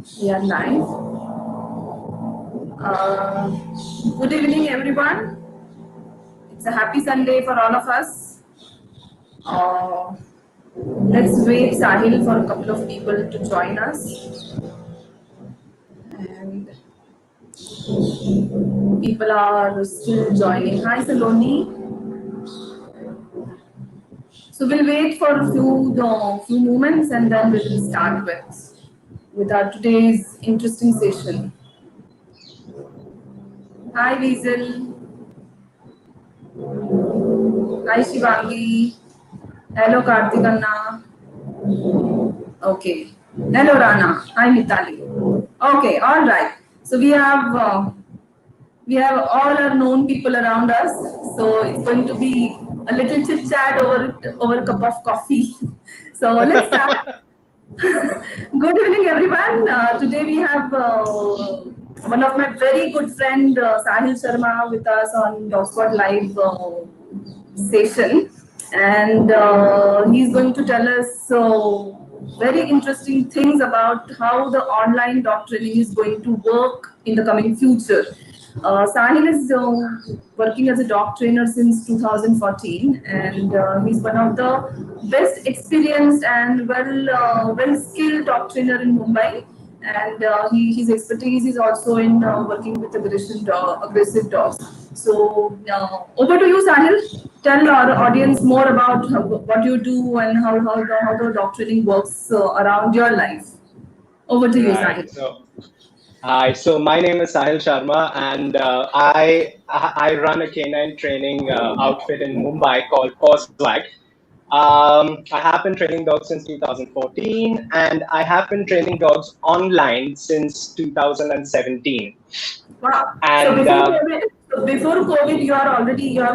We are live. Good evening, everyone. It's a happy Sunday for all of us. Let's wait, Sahil, for a couple of people to join us. And people are still joining. Hi, Saloni. So we'll wait for a few moments and then we will start with our today's interesting session. Hi, Weasel. Hi, Shivangi. Hello, Kartikanna. Okay. Hello, Rana. Hi, Mitali. Okay, all right. So we have all our known people around us. So it's going to be a little chit chat over a cup of coffee. So let's start. Good evening, everyone. Today we have one of my very good friend Sahil Sharma with us on DogSpot Live session, and he's going to tell us very interesting things about how the online dog training is going to work in the coming future. Sahil is working as a dog trainer since 2014, and he's one of the best experienced and well skilled dog trainer in Mumbai. And his expertise is also in working with aggressive dogs. So over to you, Sahil. Tell our audience more about what you do and how the dog training works around your life. Over to you, Right. Sahil. Hi. So my name is Sahil Sharma, and I run a canine training outfit in Mumbai called PawSwag. I have been training dogs since 2014, and I have been training dogs online since 2017. Wow. And So before COVID, you have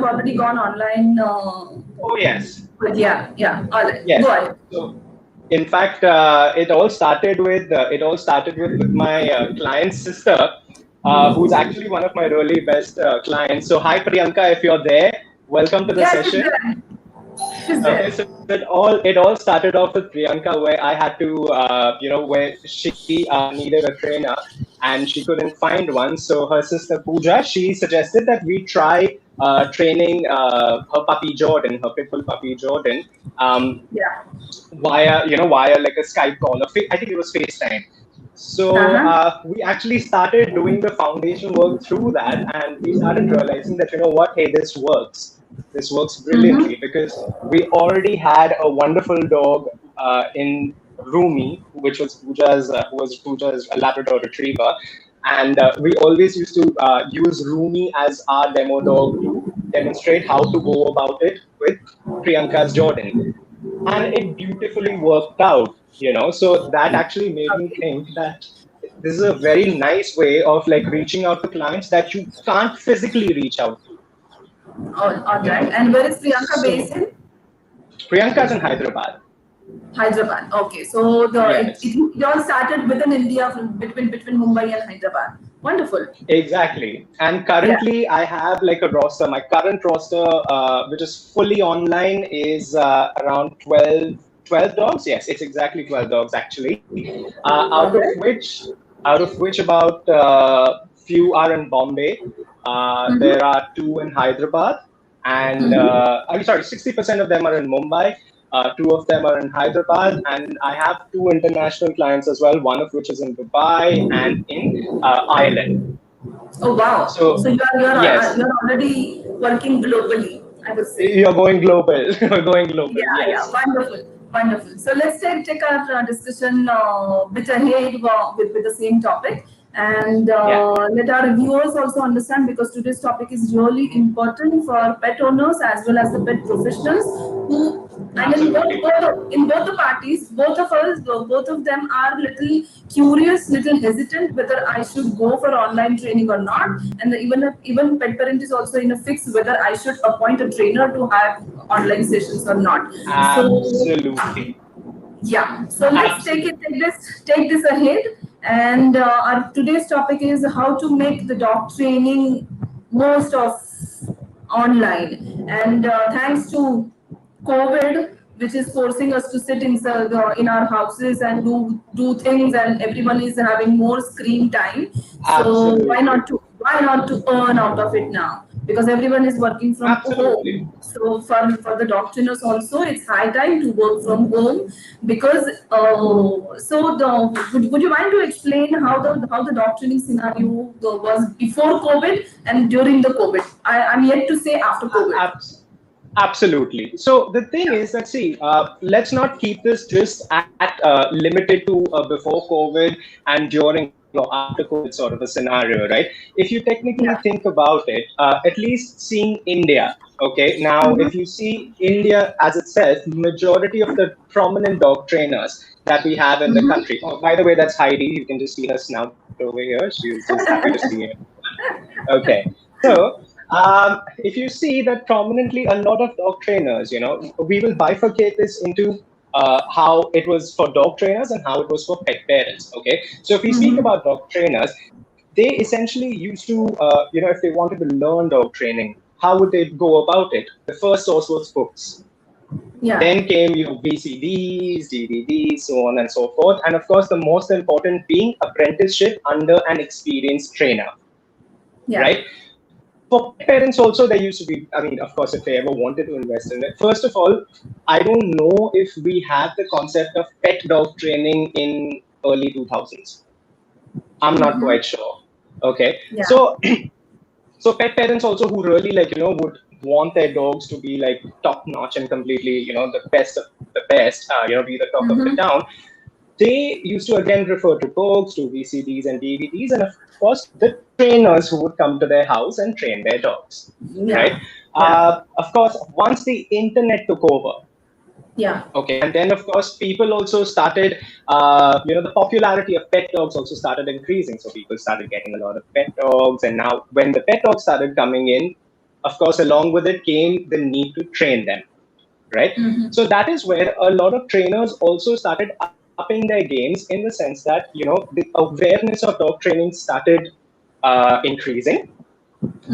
already gone online. oh yes, Yeah. All right. yes. Go ahead. So in fact, it all started with my client's sister, who's actually one of my really best clients. So hi Priyanka, if you're there, welcome to the Yeah, she's session. there. She's Okay, there. so it all started off with Priyanka, where I had to, where she needed a trainer and she couldn't find one. So her sister Pooja, she suggested that we try training her puppy Jordan, her pitbull puppy Jordan, Yeah. via like a Skype call, or I think it was FaceTime. So Uh-huh. we actually started doing the foundation work through that, and we started realizing that what, hey, this works. This works Mm-hmm. brilliantly because we already had a wonderful dog in Rumi, who was Pooja's Labrador Retriever, and we always used to use Rumi as our demo dog to demonstrate how to go about it with Priyanka's Jordan, and it beautifully worked out. So that actually made me Okay. think that this is a very nice way of like reaching out to clients that you can't physically reach out to All you right. know And where is Priyanka based so in? Priyanka's in Hyderabad. Hyderabad. Okay. So Yes, it all started within India between Mumbai and Hyderabad. Wonderful. exactly. And Yeah. currently I have like a roster. My current roster, which is fully online, is around 12 dogs. Yes, it's exactly 12 dogs actually, out of Okay. which about few are in Bombay. There Mm-hmm. are two in Hyderabad, and Mm-hmm. I'm sorry, 60% of them are in Mumbai. Two of them are in Hyderabad, and I have two international clients as well. One of which is in Dubai and in Ireland. Oh wow. So So yes, you're already working globally, I would say. you're going global. You're going global. Yeah, Yes. wonderful, wonderful. So let's take our discussion bit ahead with the same topic, and Yeah. let our viewers also understand, because today's topic is really important for pet owners as well as the pet professionals who. And Absolutely. in both the parties, both of them are little curious, little hesitant whether I should go for online training or not. And even pet parent is also in a fix whether I should appoint a trainer to have online sessions or not. So Absolutely. yeah, so let's Absolutely. take this ahead. And our today's topic is how to make the dog training most of online. And thanks to COVID, which is forcing us to sit in our houses and do things, and everyone is having more screen time. So Absolutely. why not to earn out of it now? Because everyone is working from Absolutely. home. So for the dog trainers also, it's high time to work from home. Because would you mind to explain how the dog training scenario was before COVID and during the COVID? I'm yet to say after COVID. Abs- Absolutely. So the thing is that, see, let's not keep this just at limited to before COVID and during or after COVID sort of a scenario, right? If you technically Yeah. think about it, at least seeing India, okay, now if you see India as itself, majority of the prominent dog trainers that we have in the country. Oh, by the way, that's Heidi. You can just see her snout over here. She's just happy to see it. Okay. So, if you see that prominently a lot of dog trainers, we will bifurcate this into how it was for dog trainers and how it was for pet parents. Okay. So, if we speak about dog trainers, they essentially used to, if they wanted to learn dog training, how would they go about it? The first source was books. Yeah. Then came your VCDs, DVDs, so on and so forth. And of course, the most important being apprenticeship under an experienced trainer, Yeah. right? For pet parents also, there used to be, I mean, of course, if they ever wanted to invest in it. First of all, I don't know if we have the concept of pet dog training in early 2000s. I'm not quite sure. Okay. Yeah. So pet parents also who really would want their dogs to be like top notch and completely, the best of the best, be the talk of the town. They used to again refer to books, to VCDs and DVDs, and of course the trainers who would come to their house and train their dogs, right? Yeah. Yeah. Of course, once the internet took over, Yeah. okay, and then of course people also started, the popularity of pet dogs also started increasing. So people started getting a lot of pet dogs, and now when the pet dogs started coming in, of course, along with it came the need to train them, right? So that is where a lot of trainers also started upping their games in the sense that, the awareness of dog training started increasing.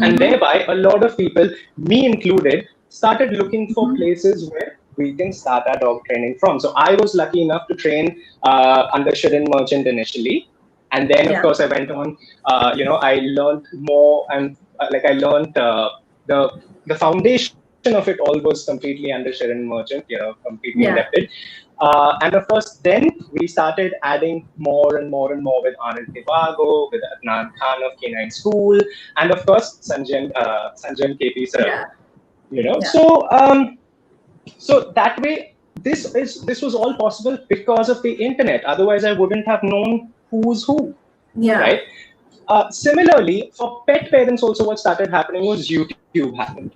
And thereby, a lot of people, me included, started looking for places where we can start our dog training from. So I was lucky enough to train under Shirin Merchant initially. And then, of Yeah. course, I went on, I learned more, and I learned the the foundation of it all was completely under Shirin Merchant, completely Yeah. indebted. And of course, then we started adding more and more and more with Anand Tivago, with Adnan Khan of K9 School, and of course, Sanjan KP sir. Yeah. Yeah. So that way, this was all possible because of the internet. Otherwise, I wouldn't have known who's who, Yeah. right? Similarly, for pet parents, also what started happening was YouTube happened.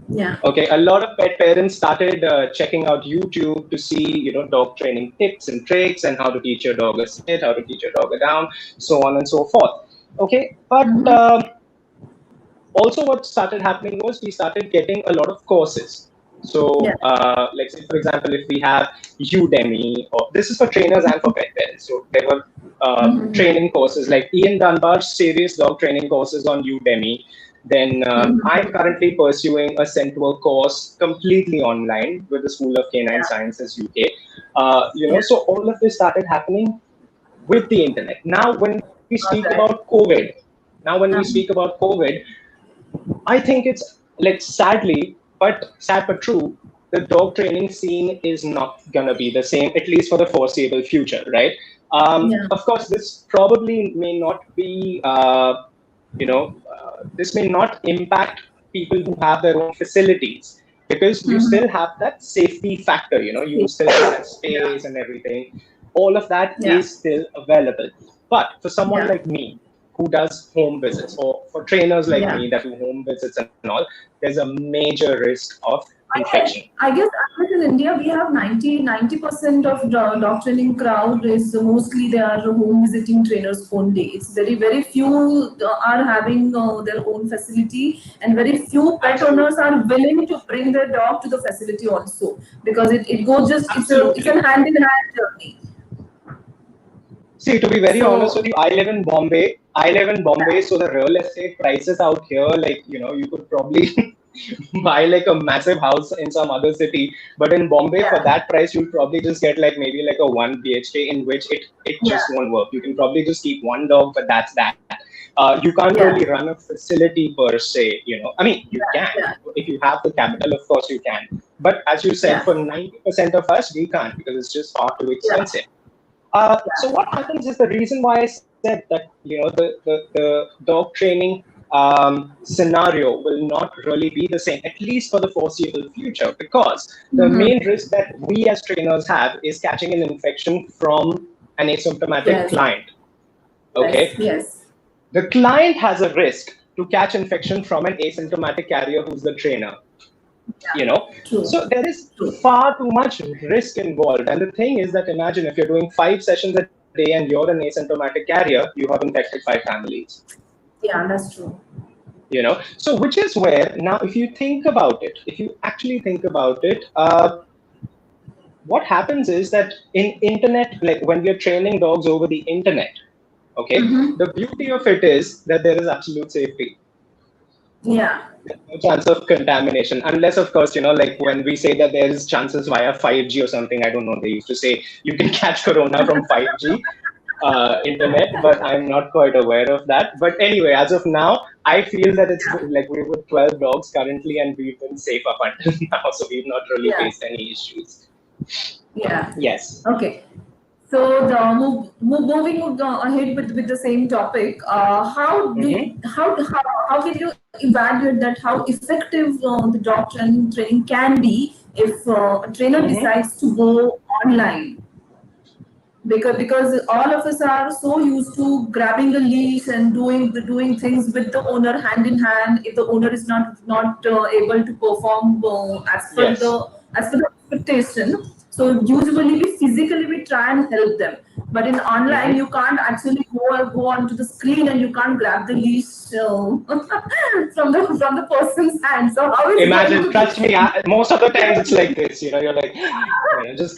Yeah. Okay, a lot of pet parents started checking out YouTube to see, dog training tips and tricks and how to teach your dog a sit, how to teach your dog a down, so on and so forth. Okay, but also what started happening was we started getting a lot of courses. Yeah. So, like say for example, if we have Udemy, or this is for trainers and for pet parents. So there were training courses like Ian Dunbar's serious dog training courses on Udemy. Then I'm currently pursuing a Central course completely online with the School of Canine Yeah. Sciences UK. Yeah. So all of this started happening with the internet. Now, when we speak All about right. COVID, Um, I think it's like sadly, but sad but true, the dog training scene is not gonna be the same, at least for the foreseeable future, right? yeah. Of course, this probably may not be, this may not impact people who have their own facilities because you still have that safety factor, you still have that Yeah. space and everything. All of that Yeah. is still available. But for someone Yeah. like me who does home visits, or for trainers like Yeah. me that do home visits and all, there's a major risk of infection. I guess in India we have 90% of dog training crowd is mostly they are home visiting trainers only. It's very few are having their own facility, and very few pet owners Absolutely. are willing to bring their dog to the facility also, because it goes just it's a Absolutely. hand in hand journey. See, to be very honest So with you, I live in Bombay. I live in yeah. Bombay, so the real estate prices out here, like, you could probably buy like a massive house in some other city, but in Bombay for Yeah. that price you'll probably just get like maybe like a 1 BHK in which it just Yeah. won't work. You can probably just keep one dog, but that's that. You can't really Yeah. run a facility per se, I mean, you can. Yeah. If you have the capital, of course you can. But as you said, Yeah. for 90% of us, we can't because it's just far too Yeah. expensive. So Yeah. what happens is the reason why I said that, the dog training scenario will not really be the same, at least for the foreseeable future, because the main Mm-hmm. risk that we as trainers have is catching an infection from an asymptomatic Yes. client. Yes. Okay, Yes. the client has a risk to catch infection from an asymptomatic carrier who's the trainer. you Yeah. know True. so there is True. far too much risk involved, and the thing is that imagine if you're doing 5 sessions a day and you're an asymptomatic carrier, you have infected 5 families. Yeah, that's true. So which is where now, if you think about it, if you actually think about it, what happens is that in internet, like when we're training dogs over the internet, okay, Mm-hmm. the beauty of it is that there is absolute safety. Yeah. No chance of contamination, unless of course, like when we say that there is chances via 5G or something. I don't know, they used to say you can catch corona from 5G internet, but I'm not quite aware of that. But anyway, as of now, I feel that it's like we're with 12 dogs currently and we've been safe up until now, so we've not really Yeah. faced any issues. Yeah. Yes. Okay. So moving ahead with the same topic, Mm-hmm. how can you evaluate that how effective the dog training can be if a trainer Mm-hmm. decides to go online? Because all of us are so used to grabbing a leash and doing things with the owner hand in hand. If the owner is not able to perform Yes. as per the expectation, so usually we physically we try and help them, but in online Mm-hmm. you can't actually go onto the screen and you can't grab the leash from the person's hand. So how is going Imagine, to be? trust me, most of the times it's like this. You're like, just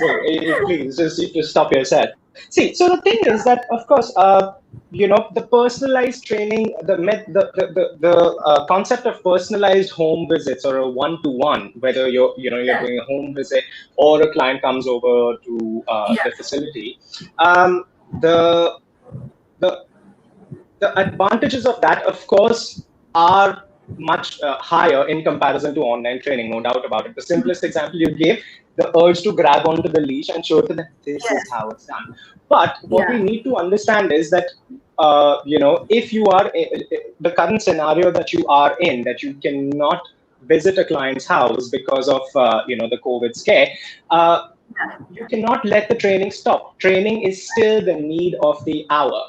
please, just stop yourself. See, so the thing is that, of course, the personalized training, the concept of personalized home visits or a one-to-one, whether you're Yeah. doing a home visit or a client comes over to Yeah. the facility, um, the the the advantages of that, of course, are much higher in comparison to online training, no doubt about it. The simplest example you gave, the urge to grab onto the leash and show to them, this is Yes. how it's done. But what we Yeah. need to understand is that, if you are the current scenario that you are in, that you cannot visit a client's house because of, the COVID scare, uh, you cannot let the training stop. Training is still the need of the hour,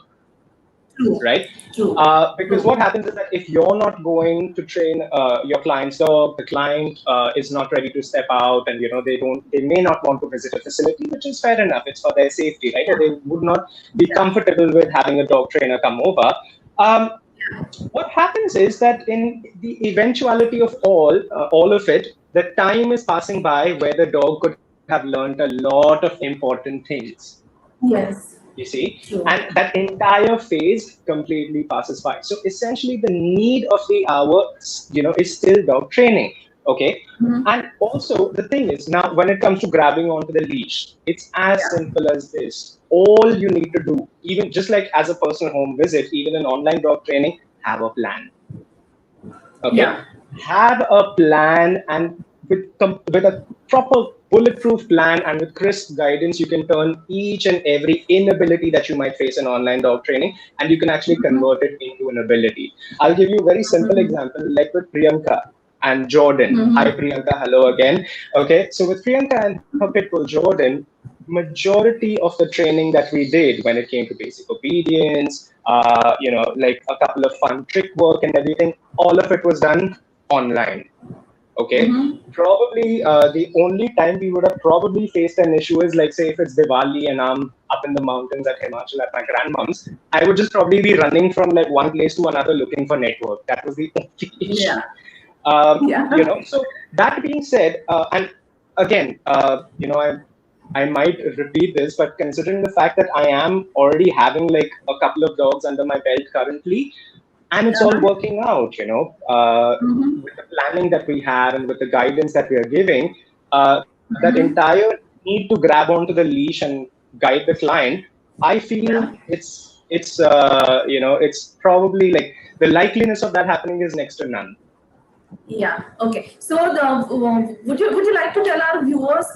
True. right? True. Because True. what happens is that if you're not going to train your client's dog, the client is not ready to step out, and they may not want to visit a facility, which is fair enough. It's for their safety, right? Or they would not be Yeah. comfortable with having a dog trainer come over. Um, what happens is that in the eventuality of all of it, the time is passing by where the dog could have learned a lot of important things, Yes. you see, True. and that entire phase completely passes by. So essentially the need of the hour, is still dog training. Okay. Mhm. And also the thing is, now when it comes to grabbing onto the leash, it's as Yeah. simple as this. All you need to do, even just like as a personal home visit, even in online dog training, have a plan. Okay, Yeah. have a plan, and with a proper bulletproof plan and with crisp guidance, you can turn each and every inability that you might face in online dog training, and you can actually convert it into an ability. I'll give you a very simple example, like with Priyanka and Jordan. Hi Mm-hmm. Priyanka, hello again. Okay, so with Priyanka and her pit bull Jordan, majority of the training that we did when it came to basic obedience, like a couple of fun trick work and everything, all of it was done online. Okay. Mm-hmm. Probably the only time we would have probably faced an issue is, like, say if it's Diwali and I'm up in the mountains at Himachal at my grandmom's, I would just probably be running from like one place to another looking for network. That was the only issue. Yeah. Yeah. So that being said, and again, I might repeat this, but considering the fact that I am already having like a couple of dogs under my belt currently, and it's all working out, with the planning that we have and with the guidance that we are giving, that entire need to grab onto the leash and guide the client. I feel it's probably like the likeliness of that happening is next to none. Yeah. Okay. So, would you like to tell our viewers,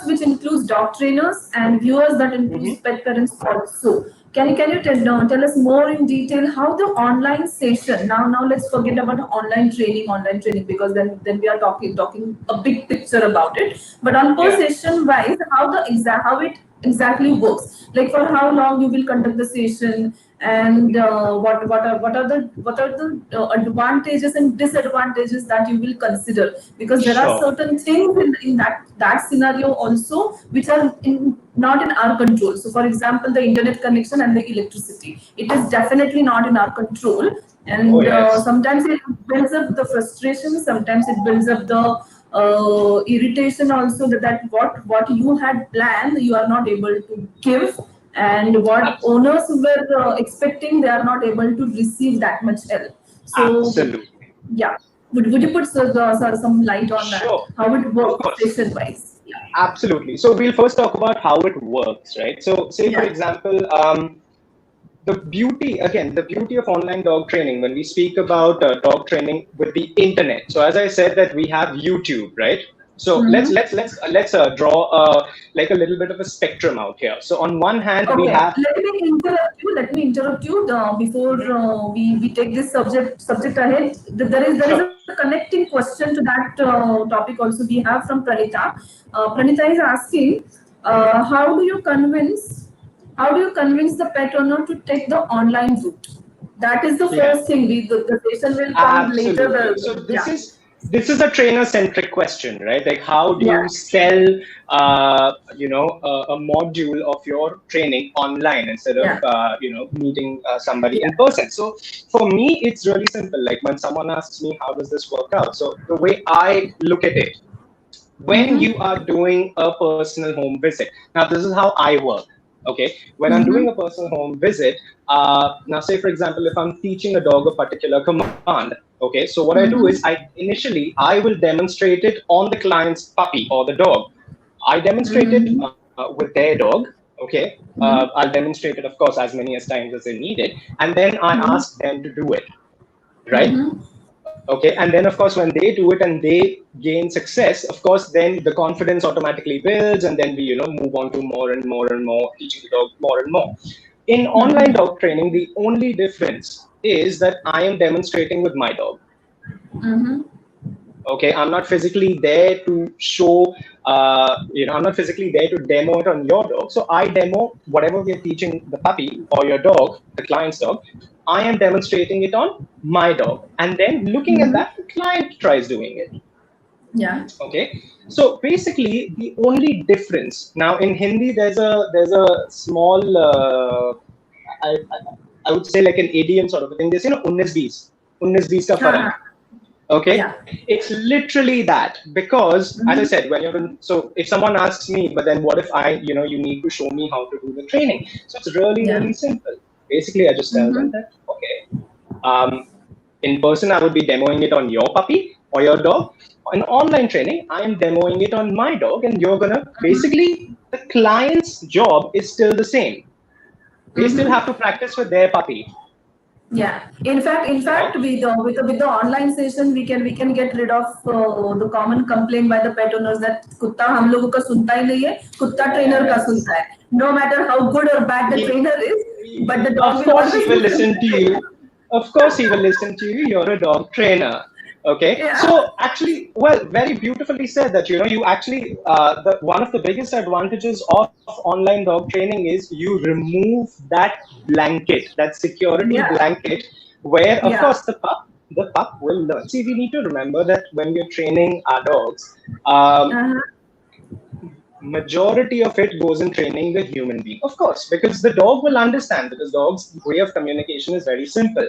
which includes dog trainers and viewers that includes pet parents also? Can you tell us more in detail how the online session, now let's forget about online training, because then we are talking a big picture about it. But on per Yeah. session wise, how it exactly works, like for how long you will conduct the session, and what are the advantages and disadvantages that you will consider, because there are Sure. certain things in that scenario also which are not in our control. So for example, the internet connection and the electricity, it is definitely not in our control. Oh And yes. sometimes it builds up the frustration, sometimes it builds up the irritation also, that what you had planned you are not able to give, and what owners were expecting, they are not able to receive that much help. So Absolutely. yeah, would you put some light on that, Sure. how it Of works course. session wise? Yeah. Absolutely. So we'll first talk about how it works, right? So say for Yeah. example, the beauty of online dog training, when we speak about dog training with the internet. So as I said that we have YouTube, right? So let's Mm-hmm. draw like a little bit of a spectrum out here. So on one hand we Okay, have. let me interrupt you before Mhm. we take this subject ahead. There is a Sure. connecting question to that topic also we have from Pranita. Pranita is asking, how do you convince the pet owner to take the online route? That is the Yeah. first thing. The session will come later. Absolutely. So this Yeah, is this is a trainer-centric question, right? Like, how do yeah, you sell, a module of your training online instead of, yeah, meeting somebody yeah. in person? So for me, it's really simple. Like when someone asks me, how does this work out? So the way I look at it, when you Mm-hmm. are doing a personal home visit, now this is how I work. Okay, when I'm doing Mm-hmm. a personal home visit, now say for example, if I'm teaching a dog a particular command, okay, so what I do is I will demonstrate it on the client's puppy or the dog. I demonstrate it Mm-hmm. with their dog. Okay, Mm-hmm. I'll demonstrate it, of course, as many as times as they need it, and then I Mm-hmm. ask them to do it, right? Mm-hmm. Okay, and then of course when they do it and they gain success, of course then the confidence automatically builds, and then we move on to more and more and more, teaching the dog more and more. In online Mm-hmm. dog training, the only difference is that I am demonstrating with my dog. Mm-hmm. Okay, I'm not physically there to show, I'm not physically there to demo it on your dog. So I demo whatever we're teaching the puppy or your dog, the client's dog. I am demonstrating it on my dog, and then looking at Mm-hmm. that, the client tries doing it. Yeah. Okay, so basically the only difference now in Hindi, there's a small, I, I I would say like an idiom sort of a thing. There's 19 ka Ha, farak. ha. Okay, Yeah. it's literally that, because as I Mm-hmm. said, when you're in, so if someone asks me, but then what if you need to show me how to do the training? So it's really Yeah. really simple. Basically I just tell them Mm-hmm. that, okay, um, in person I would be demoing it on your puppy or your dog. In online training I am demoing it on my dog, and you're gonna basically, the client's job is still the same. They still Mm-hmm. have to practice with their puppy, Yeah. In fact, right? with the online session, we can get rid of the common complaint by the pet owners that कुत्ता हम लोगों का सुनता ही नहीं है, कुत्ता trainer का Yes. सुनता है. No matter how good or bad the trainer is, but the Of dog will course he always will listen. listen to you. Of course he will listen to you. You're a dog trainer. Okay. Yeah. So actually, well, very beautifully said that, you actually, the one of the biggest advantages of online dog training is you remove that blanket, that security Yeah. blanket, where of Yeah. course the pup will learn. See, we need to remember that when we're training our dogs, um, Uh-huh. majority of it goes in training the human being, of course, because the dog will understand, because dog's way of communication is very simple,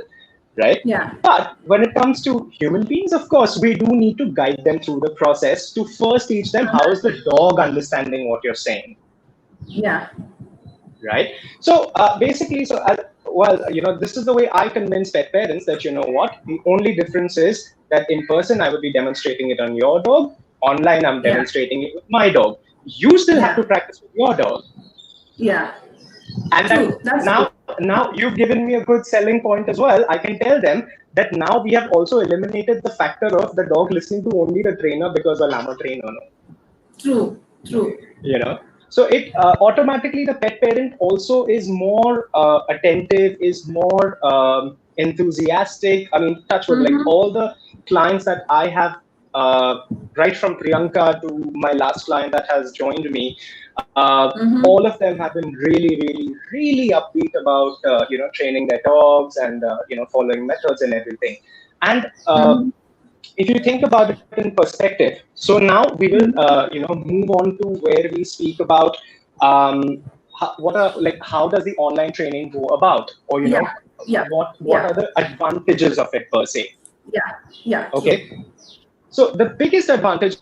right? Yeah. But when it comes to human beings, of course we do need to guide them through the process to first teach them how is the dog understanding what you're saying, Yeah. right? So basically, well, this is the way I convince pet parents that, you know what, the only difference is that in person I would be demonstrating it on your dog, online I'm Yeah. demonstrating it with my dog. You still have Yeah. to practice with your dog. Yeah. And that True. That's true. now you've given me a good selling point as well. I can tell them that now we have also eliminated the factor of the dog listening to only the trainer because, well, I'm a trainer. No? True. True. So it automatically, the pet parent also is more attentive, is more enthusiastic. I mean, touch wood, like Mm-hmm. all the clients that I have, uh, right from Priyanka to my last client that has joined me, Mm-hmm. all of them have been really, really, really upbeat about training their dogs and following methods and everything. And Mm-hmm. if you think about it in perspective, so now we will move on to where we speak about how does the online training go about, or Yeah. Yeah. what Yeah. are the advantages of it per se. Yeah. Yeah. True. Okay, so the biggest advantage,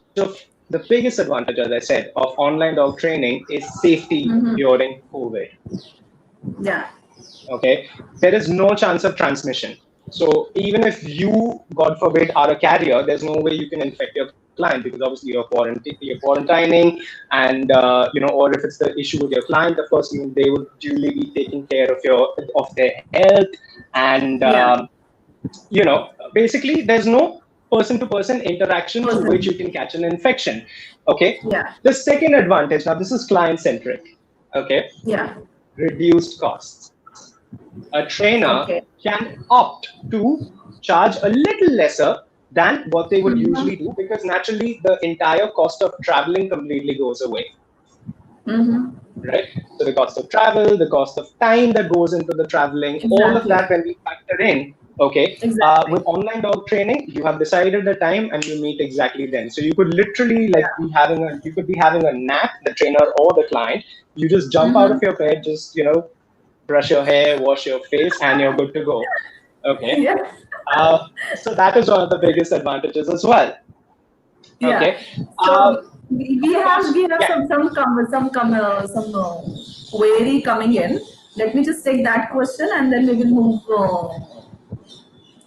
as I said, of online dog training is safety Mm-hmm. during COVID. Yeah. Okay, there is no chance of transmission. So even if you, God forbid, are a carrier, there's no way you can infect your client, because obviously you're quarantining, and or if it's the issue with your client, of course, they would duly be taking care of their health, and Yeah. basically there's no person-to-person interaction through which Person. you can catch an infection. Okay, Yeah. the second advantage, now this is client-centric. Okay, Yeah. reduced costs. A trainer Okay. can opt to charge a little lesser than what they would Mm-hmm. usually do, because naturally the entire cost of traveling completely goes away, Mm-hmm. right? So the cost of travel, the cost of time that goes into the traveling, all of Exactly. that when we factor in, okay, Exactly. with online dog training, you have decided the time and you meet exactly then. So you could literally like Yeah. you could be having a nap, the trainer or the client. You just jump out of Mm-hmm. your bed, just brush your hair, wash your face, and you're good to go. Okay. Yeah. So that is one of the biggest advantages as well. Yeah. Okay. So we Of have course, we have yeah. some query coming in. Let me just take that question and then we will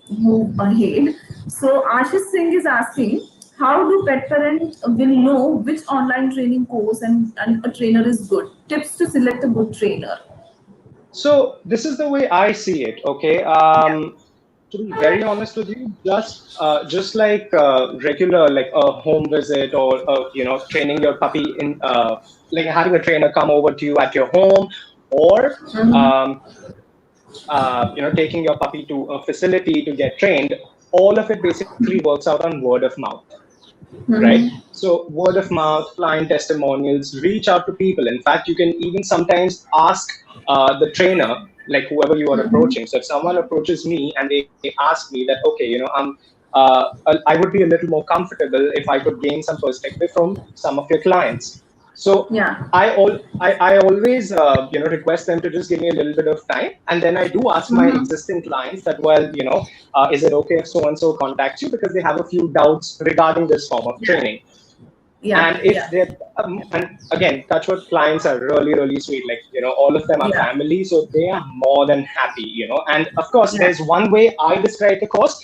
move ahead. So Ashish Singh is asking, how do pet parents will know which online training course and a trainer is good? Tips to select a good trainer. So this is the way I see it. Okay. Yeah. To be very honest with you, just like regular, like a home visit, or training your puppy in like having a trainer come over to you at your home, or Mm-hmm. um, taking your puppy to a facility to get trained. All of it basically works out on word of mouth, right? Mm-hmm. So word of mouth, client testimonials, reach out to people. In fact, you can even sometimes ask the trainer, like whoever you are Mm-hmm. approaching. So if someone approaches me and they ask me that, okay, I would be a little more comfortable if I could gain some perspective from some of your clients. So Yeah. I always request them to just give me a little bit of time, and then I do ask my Mm-hmm. existing clients that, well, is it okay if so and so contacts you, because they have a few doubts regarding this form of Yeah. training. Yeah. And if Yeah. they're and again, touchwood, clients are really, really sweet, like all of them are Yeah. family, so they are more than happy. And of course, Yeah. there's one way I describe the course,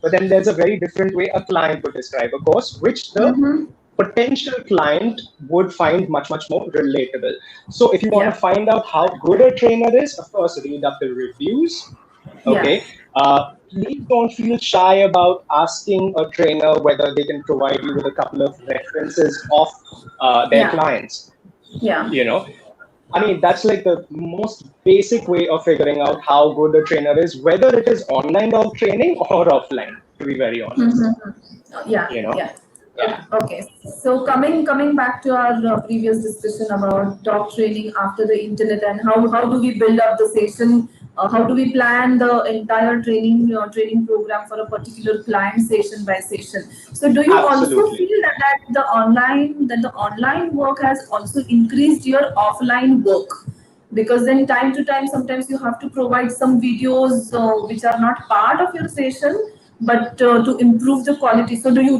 but then there's a very different way a client would describe a course, which the Mm-hmm. potential client would find much, much more relatable. So if you want to Yeah. find out how good a trainer is, of course, read up the reviews. Yeah. Okay. Please don't feel shy about asking a trainer whether they can provide you with a couple of references of their Yeah. clients. Yeah. You know, I mean, that's like the most basic way of figuring out how good a trainer is, whether it is online dog training or offline, to be very honest. Mm-hmm. Yeah. You know, Yeah. yeah. Okay. So coming back to our previous discussion about dog training after the internet and how do we build up the session? How do we plan the entire training program for a particular client session by session? So do you also Absolutely. feel that the online work has also increased your offline work? Because then time to time sometimes you have to provide some videos which are not part of your session but to improve the quality. So do you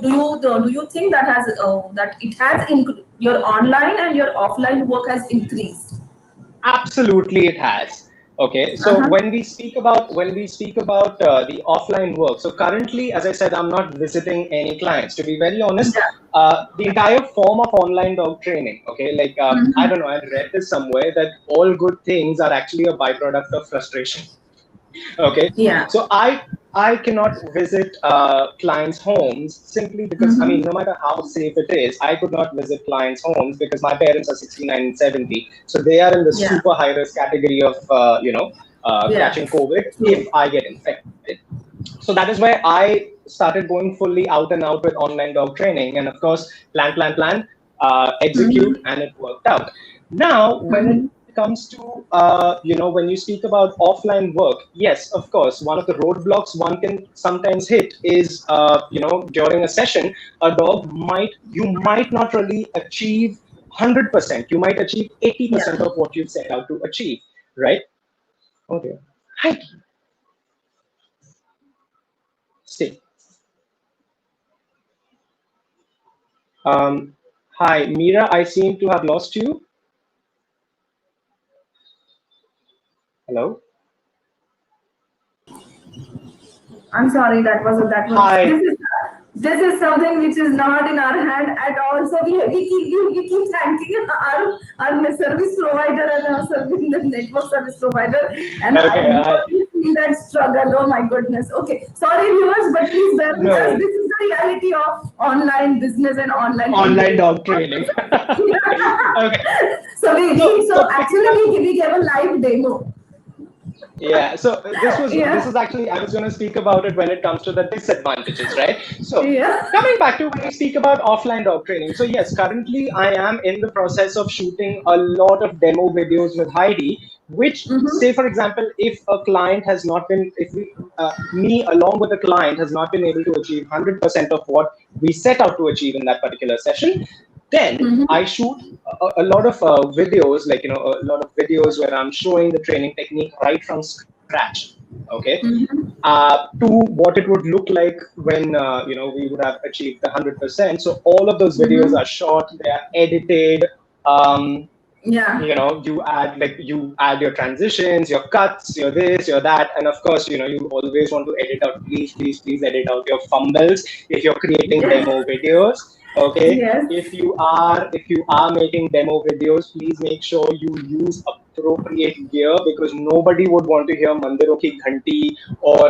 think that it has your online and your offline work has increased? Absolutely, it has. Okay, so when we speak about the offline work, so currently, as I said, I'm not visiting any clients. To be very honest, Yeah. the entire form of online dog training. Okay, like I don't know, I read this somewhere that all good things are actually a byproduct of frustration. Okay, Yeah. so I cannot visit clients homes simply because, I mean, no matter how safe it is, I could not visit clients homes because my parents are 69 and 70, so they are in the Yeah. super high risk category of Yeah. catching COVID if True. I get infected. So that is why I started going fully out and out with online dog training, and of course, plan, execute, and it worked out. Now, when it comes to when you speak about offline work, yes, of course, one of the roadblocks one can sometimes hit is during a session, a dog might not really achieve 100%. You might achieve 80% Yeah. of what you set out to achieve, right? Okay. Hi, stay. Um, Hi, Mira. I seem to have lost you. Hello. I'm sorry, that was Hi. this is something which is not in our hand at all. So we keep thanking our service provider and our service the network service provider, and I Okay. really feel that struggle. Oh my goodness. Okay, sorry viewers, but please bear with us. No. This is the reality of online business and online Online engagement. dog training. Okay. So Picking actually up. we gave a live demo. Yeah. So this Yeah, was actually, I was going to speak about it when it comes to the disadvantages, right? So yeah. coming back to when we speak about offline dog training. So yes, currently I am in the process of shooting a lot of demo videos with Heidi, which, say for example, if a client has not been, if we, me along with the client has not been able to achieve 100% of what we set out to achieve in that particular session, then I shoot a lot of videos, like a lot of videos where I'm showing the training technique right from scratch. Okay, to what it would look like when we would have achieved the 100%. So all of those videos are shot, they are edited. Um, Yeah. you add your transitions, your cuts, your this, your that, and of course, you always want to edit out, please edit out your fumbles if you're creating Yes. demo videos. Okay, Yes. if you are making demo videos, please make sure you use appropriate gear, because nobody would want to hear mandiro ki ghanti or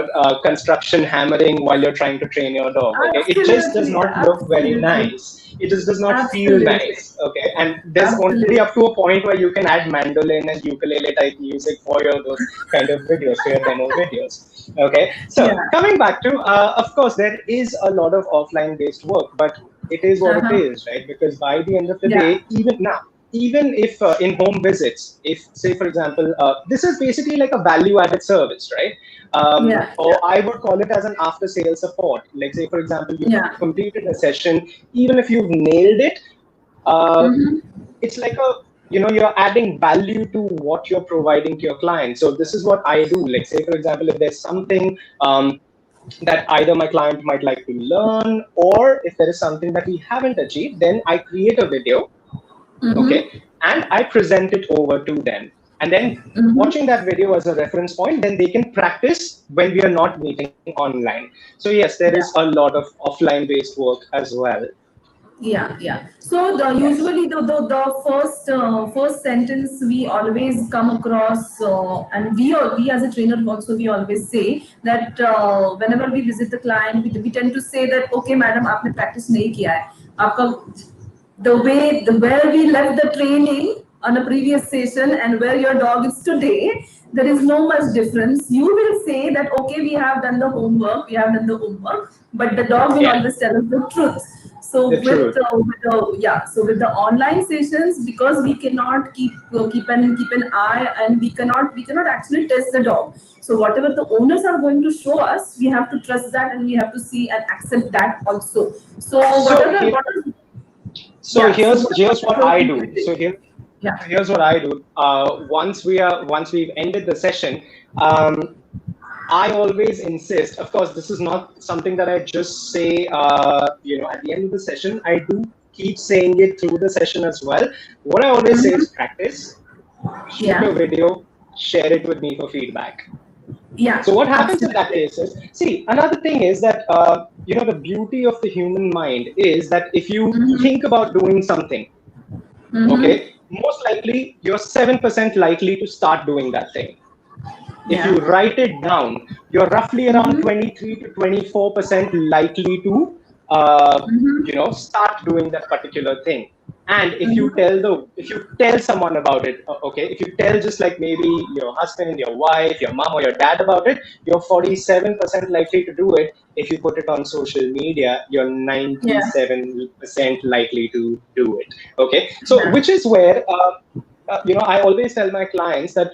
construction hammering while you're trying to train your dog. Okay, it just does Absolutely. not look very Absolutely. nice. It just does not feel Absolutely. nice. Okay, and there's only Absolutely. up to a point where you can add mandolin and ukulele type music for your those kind of videos, for your demo videos. Okay, so Yeah. coming back to, of course, there is a lot of offline based work, but it is what it Uh-huh. is, right? Because by the end of the day, Yeah. even now, even if in home visits, if say for example, this is basically like a value added service, right? Yeah. Or Yeah. I would call it as an after sales support. Like, say for example, you've Yeah. completed a session, even if you've nailed it, it's like you're adding value to what you're providing to your client. So this is what I do. Like, say for example, if there's something that either my client might like to learn, or if there is something that we haven't achieved, then I create a video. Okay, and I present it over to them, and then watching that video as a reference point, then they can practice when we are not meeting online. So yes, there is Yeah. a lot of offline based work as well. Yeah, yeah. So the Yes. usually the first sentence we always come across, and we as a trainer also we always say that whenever we visit the client, we tend to say that okay, madam, आपने practice नहीं किया है, आपका the where we left the training on a previous session and where your dog is today, there is no much difference. You will say that okay, we have done the homework, but the dog will Yeah, always tell us the truth. So the truth. with the online sessions, because we cannot keep an eye, and we cannot actually test the dog. So whatever the owners are going to show us, we have to trust that, and we have to see and accept that also. So So whatever here, what is so yeah. So here's what whatever I we do. will do. Yeah. Here's what I do. Once we've ended the session, I always insist. Of course, this is not something that I just say. At the end of the session, I do keep saying it through the session as well. What I always say is practice, shoot Yeah. a video, share it with me for feedback. Yeah, So what happens in that absolutely. case is, see, another thing is that, the beauty of the human mind is that if you think about doing something, Mm-hmm. okay, most likely you're 7% likely to start doing that thing. If you Yeah. write it down, you're roughly around Mm-hmm. 23 to 24% likely to, start doing that particular thing. And if you tell someone about it, okay, if you tell just like maybe your husband, your wife, your mom, or your dad about it, you're 47% likely to do it. If you put it on social media, you're Yeah. 97% likely to do it. Okay, so Yeah. which is where, I always tell my clients that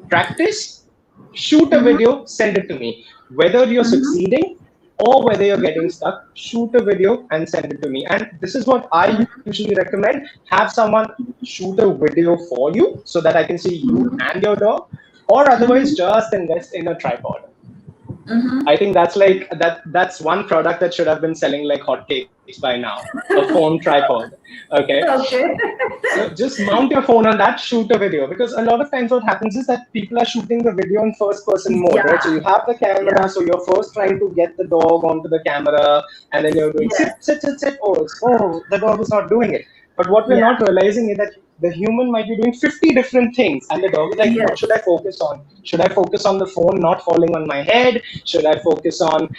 practice, shoot a Mm-hmm. video, send it to me. Whether you're Mm-hmm. succeeding or whether you're getting stuck, shoot a video and send it to me. And this is what I usually recommend. Have someone shoot a video for you so that I can see you and your dog, or otherwise just invest in a tripod. Mm-hmm. I think that's like that's one product that should have been selling like hotcakes by now. A phone tripod. Okay. Okay. So just mount your phone on that, shoot a video. Because a lot of times what happens is that people are shooting the video in first person mode, right? So Yeah. you have the camera, Yeah. so you're first trying to get the dog onto the camera, and then you're doing sit, Yes. sit, sit, sit. Oh, the dog is not doing it. But what we're not Yeah. realizing is that the human might be doing 50 different things, and the dog is like, what should I Yes. focus on? Should I focus on the phone not falling on my head? Should I focus on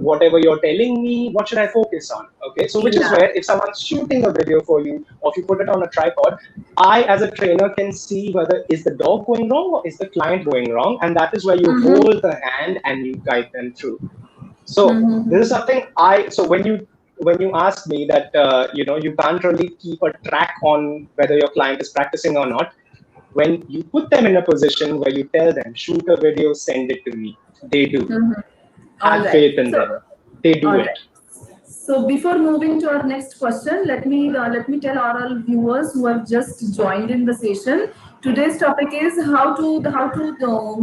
whatever you're telling me? What should I focus on? Okay, so which is Yeah. where if someone's shooting a video for you, or if you put it on a tripod, I as a trainer can see whether is the dog going wrong or is the client going wrong, and that is where you Mm-hmm. hold the hand and you guide them through. So this is Mm-hmm. something so when you ask me that you can't really keep a track on whether your client is practicing or not, when you put them in a position where you tell them shoot a video, send it to me, they do. Mm-hmm. All Have right. faith in So, them, they do all it. right. So before moving to our next question, let me tell our viewers who have just joined in the session. Today's topic is how to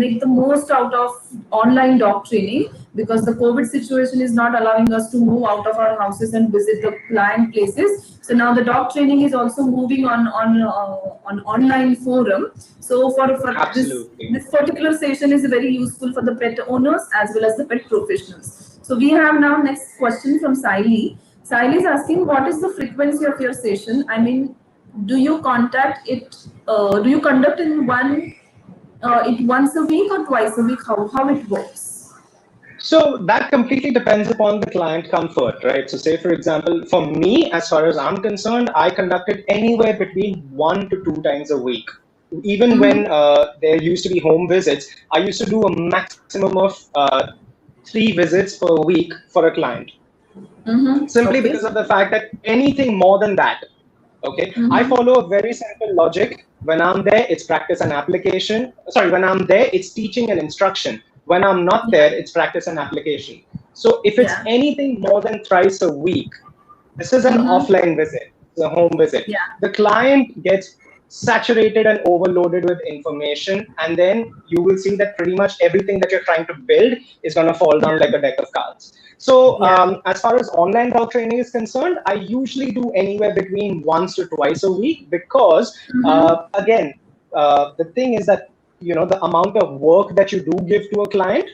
make the most out of online dog training, because the COVID situation is not allowing us to move out of our houses and visit the client places. So now the dog training is also moving on online forum. So for Absolutely. this particular session is very useful for the pet owners as well as the pet professionals. So we have now next question from Sahili. Sahili is asking, what is the frequency of your session? I mean, do you contact it? Do you conduct it once a week or twice a week? How it works? So that completely depends upon the client comfort, right? So say for example, for me, as far as I'm concerned, I conduct it anywhere between 1 to 2 times a week. Even Mm-hmm. when there used to be home visits, I used to do a maximum of 3 visits per week for a client, Mm-hmm. simply Okay. because of the fact that anything more than that, okay, I Mm-hmm. follow a very simple logic. When I'm there, it's practice and application. Sorry, when I'm there, it's teaching and instruction. When I'm not Yeah. there, it's practice and application. So if it's Yeah. anything more than thrice a week, this is an Mm-hmm. offline visit, it's a home visit. Yeah. The client gets saturated and overloaded with information, and then you will see that pretty much everything that you're trying to build is going to fall down like Yeah. a deck of cards. So, Yeah. as far as online dog training is concerned, I usually do anywhere between once to twice a week because, Mm-hmm. again, the thing is that the amount of work that you do give to a client,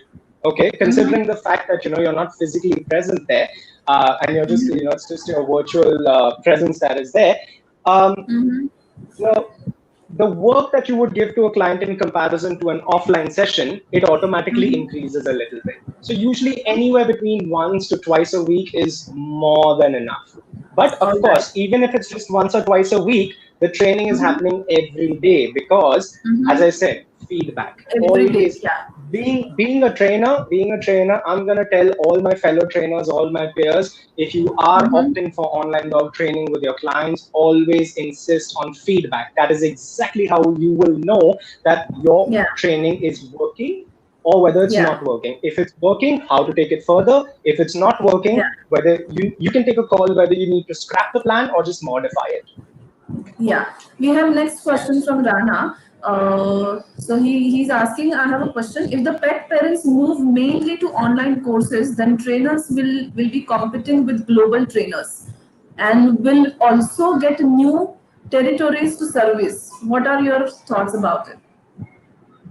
okay, Mm-hmm. considering the fact that you're not physically present there, and you're just Mm-hmm. it's just your virtual presence that is there. Um, Mm-hmm. the the work that you would give to a client in comparison to an offline session, it automatically Mm-hmm. increases a little bit. So usually anywhere between once to twice a week is more than enough. But of All right. course, even if it's just once or twice a week, the training is Mm-hmm. happening every day because, as Mm-hmm. I said, feedback. Every day. Always Yeah. being a trainer, I'm gonna tell all my fellow trainers, all my peers, if you are Mm-hmm. opting for online dog training with your clients, always insist on feedback. That is exactly how you will know that your Yeah. training is working or whether it's Yeah. not working. If it's working, how to take it further. If it's not working, Yeah. whether you can take a call whether you need to scrap the plan or just modify it. Yeah, we have next question from Rana. So he's asking, I have a question. If the pet parents move mainly to online courses, then trainers will be competing with global trainers, and will also get new territories to service. What are your thoughts about it?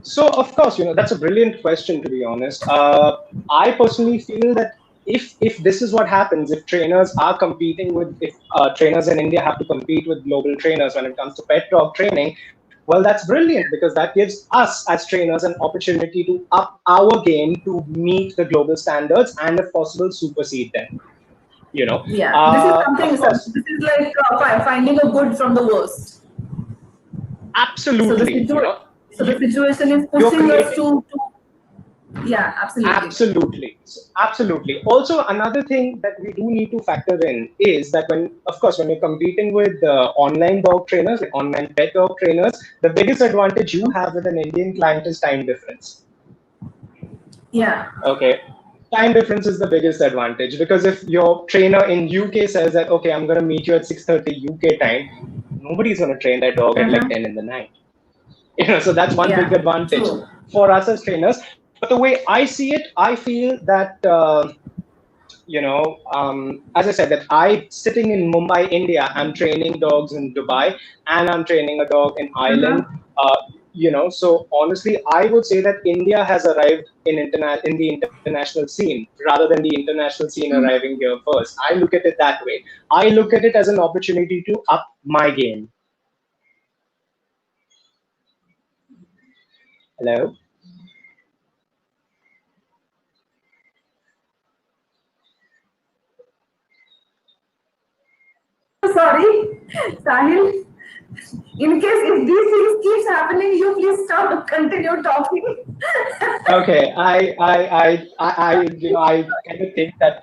So, of course, that's a brilliant question, to be honest. I personally feel that if this is what happens, if trainers are competing with, if trainers in India have to compete with global trainers when it comes to pet dog training, well, that's brilliant because that gives us as trainers an opportunity to up our game to meet the global standards and, if possible, supersede them. You know, Yeah, this is of something. course, This is like finding a good from the worst. So the absolutely. so the situation is You're pushing us creating. to yeah, absolutely. Absolutely. Absolutely. Also, another thing that we do need to factor in is that when, of course, when you're competing with online dog trainers, like online pet dog trainers, the biggest advantage you have with an Indian client is time difference. Yeah. Okay. Time difference is the biggest advantage because if your trainer in UK says that, okay, I'm going to meet you at 6:30 UK time, nobody's going to train that dog at like Uh-huh. 10 in the night. So that's one big Yeah. advantage True. for us as trainers. But the way I see it, I feel that as I said, that I sitting in Mumbai, India, I'm training dogs in Dubai, and I'm training a dog in Ireland. Uh-huh. Uh, so honestly, I would say that India has arrived in the international scene rather than the international scene arriving here first. I look at it that way. I look at it as an opportunity to up my game. Hello. Sorry, Sahil. In case if these things keeps happening, you please stop. Continue talking. Okay, I kind of think that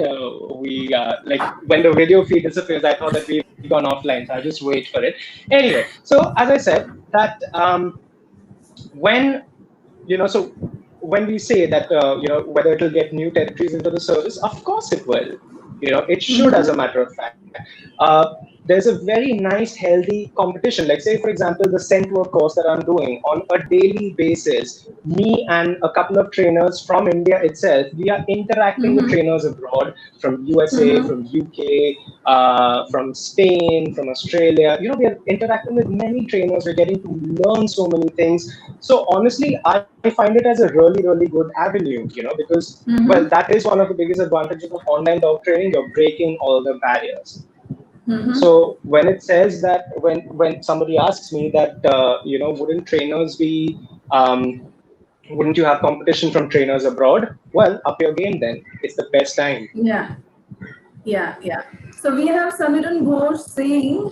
we like when the video feed disappears, I thought that we've gone offline, so I'll just wait for it. Anyway, so as I said, that when so when we say that whether it'll get new territories into the service, of course it will. It should, as a matter of fact. Uh, there's a very nice, healthy competition. Like, say, for example, the scent work course that I'm doing on a daily basis. Me and a couple of trainers from India itself, we are interacting with trainers abroad from USA, from UK, from Spain, from Australia. We are interacting with many trainers. We're getting to learn so many things. So honestly, I find it as a really, really good avenue, because, well, that is one of the biggest advantages of online dog training. You're breaking all the barriers. So when it says that, when somebody asks me that, wouldn't trainers be, wouldn't you have competition from trainers abroad? Well, up your game then. It's the best time. Yeah. Yeah, yeah. So we have Samiran Ghosh saying,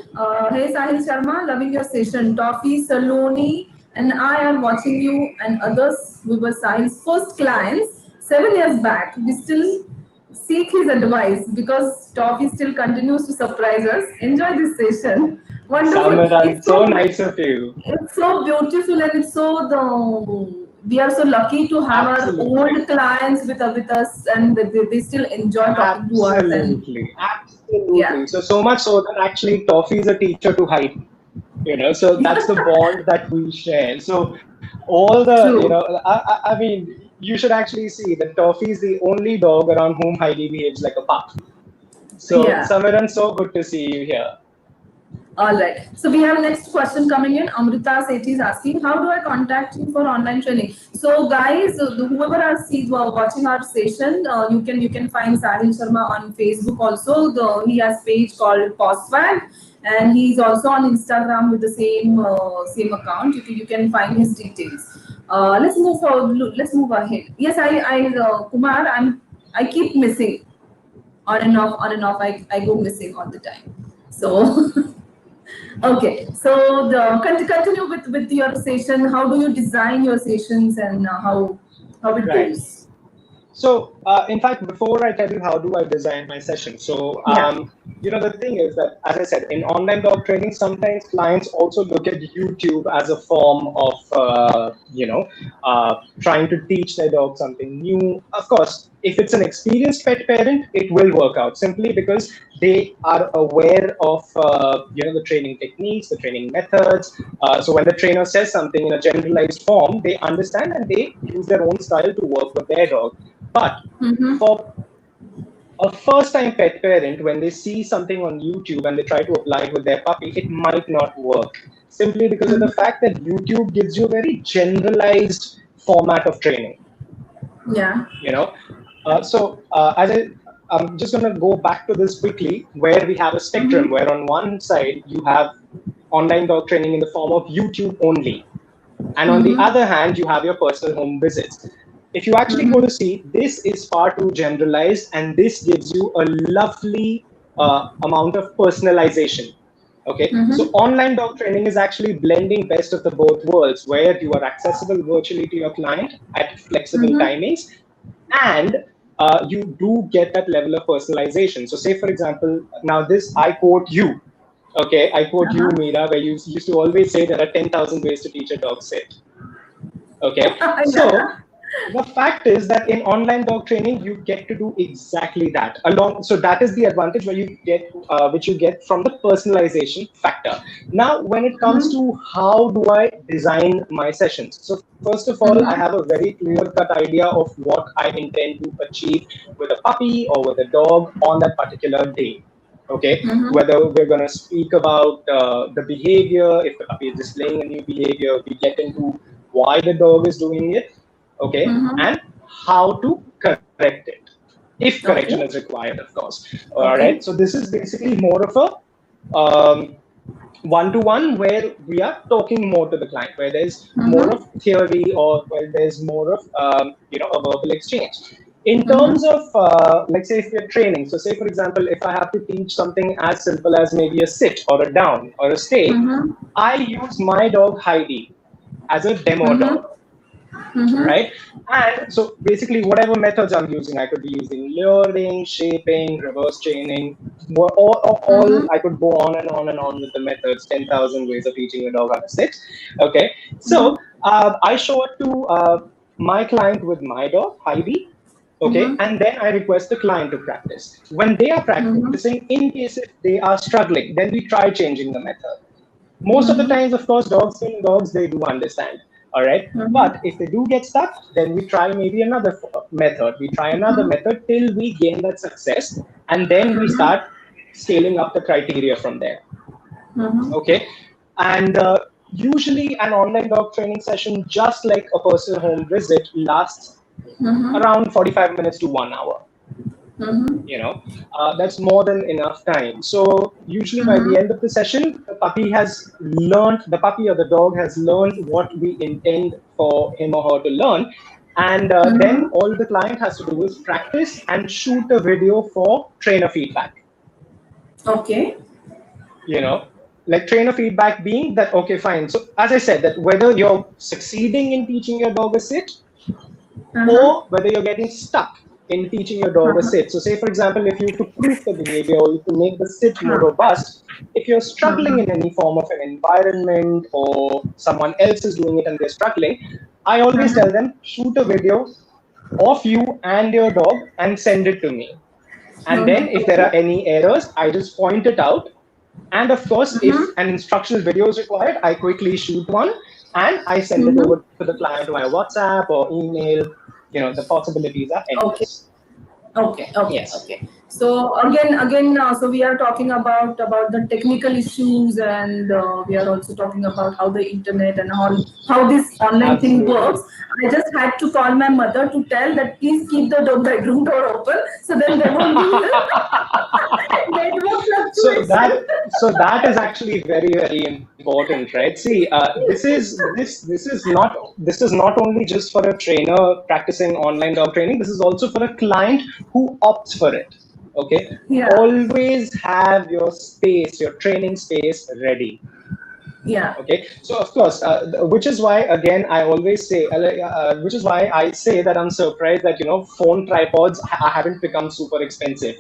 "Hey Sahil Sharma, loving your session. Toffee, Saloni, and I are watching you and others. We were Sahil's first clients 7 years back. We still seek his advice because Toffee still continues to surprise us. Enjoy this session. Wonderful. Samaran, so nice of you. It's so beautiful and it's so the we are so lucky to have our Absolutely. old clients with us and they still enjoy talking to us and Absolutely. yeah. Absolutely. So much so that actually Toffee is a teacher to Heidi. So that's the bond that we share. So all the, True. I mean, you should actually see that Toffee is the only dog around whom Heidi behaves like a pup. So, Yeah. Samiran, so good to see you here. All right. So we have next question coming in. Amrita Sethi is asking, how do I contact you for online training? So guys, whoever is watching our session, you can find Sahil Sharma on Facebook also. He has page called PawSwag, and he's also on Instagram with the same account. You can find his details. Let's move forward. Let's move ahead. Yes, Kumar, I keep missing on and off, on and off. I go missing all the time. So. Okay, so continue with your session. How do you design your sessions and how it Right. goes? So, in fact, before I tell you how do I design my session, so Yeah. the thing is that, as I said, in online dog training, sometimes clients also look at YouTube as a form of, trying to teach their dog something new. Of course, if it's an experienced pet parent, it will work out simply because they are aware of, the training techniques, the training methods. So when the trainer says something in a generalized form, they understand and they use their own style to work with their dog. But for a first time pet parent, when they see something on YouTube and they try to apply it with their puppy, it might not work simply because of the fact that YouTube gives you a very generalized format of training. Yeah. I'm just going to go back to this quickly, where we have a spectrum, where on one side you have online dog training in the form of YouTube only. And on the other hand, you have your personal home visits. If you actually go to see, this is far too generalized, and this gives you a lovely amount of personalization. Okay, so online dog training is actually blending best of the both worlds, where you are accessible virtually to your client at flexible timings, and you do get that level of personalization. So, say for example, now this I quote you. Okay, I quote you, Meera, where you used to always say there are 10,000 ways to teach a dog sit. Okay, so Yeah. the fact is that in online dog training you get to do exactly that along. So that is the advantage where you get which you get from the personalization factor. Now when it comes to how do I design my sessions, so first of all, I have a very clear cut idea of what I intend to achieve with a puppy or with a dog on that particular day. Okay, whether we're going to speak about the behavior, if the puppy is displaying a new behavior, we get into why the dog is doing it, okay, and how to correct it if correction is Okay. required, of course. All right, so Okay. this is basically more of a one-to-one, where we are talking more to the client, where there's more of theory, or where there's more of a verbal exchange. In terms of let's say if we're training, so say for example, if I have to teach something as simple as maybe a sit or a down or a stay, I use my dog Heidi as a demo dog, right? And so basically, whatever methods I'm using, I could be using luring, shaping, reverse chaining, all I could go on and on and on with the methods, 10,000 ways of teaching a dog how to sit. Okay, so I show it to my client with my dog, Heidi. Okay, and then I request the client to practice. When they are practicing, in case if they are struggling, then we try changing the method. Most of the times, of course, dogs being dogs, they do understand. All right. But if they do get stuck, then we try maybe another method. We try another method till we gain that success. And then we start scaling up the criteria from there. Okay. And usually, an online dog training session, just like a personal home visit, lasts around 45 minutes to 1 hour. That's more than enough time. So usually by the end of the session, the puppy or the dog has learned what we intend for him or her to learn. And then all the client has to do is practice and shoot a video for trainer feedback. Okay. Like trainer feedback being that, okay, fine. So as I said, that whether you're succeeding in teaching your dog a sit, or whether you're getting stuck in teaching your dog a sit. So say, for example, if you to prove the behavior or to make the sit more robust, if you're struggling in any form of an environment, or someone else is doing it and they're struggling, I always tell them, shoot a video of you and your dog and send it to me. And then if there are any errors, I just point it out. And of course, if an instructional video is required, I quickly shoot one and I send it over to the client via WhatsApp or email. The possibilities are Okay. endless. Okay. Yes. So so we are talking about the technical issues, and we are also talking about how the internet and how this online thing Absolutely. works. I just had to call my mother to tell that please keep the bedroom door open, so then there won't be network so fluctuation. that so that is actually very, very important, right? See, this is not only just for a trainer practicing online dog training. This is also for a client who opts for it. Okay, Yeah. always have your space, your training space ready. Yeah. Okay, so of course, which is why again I always say, which is why I say that I'm surprised that phone tripods haven't become super expensive.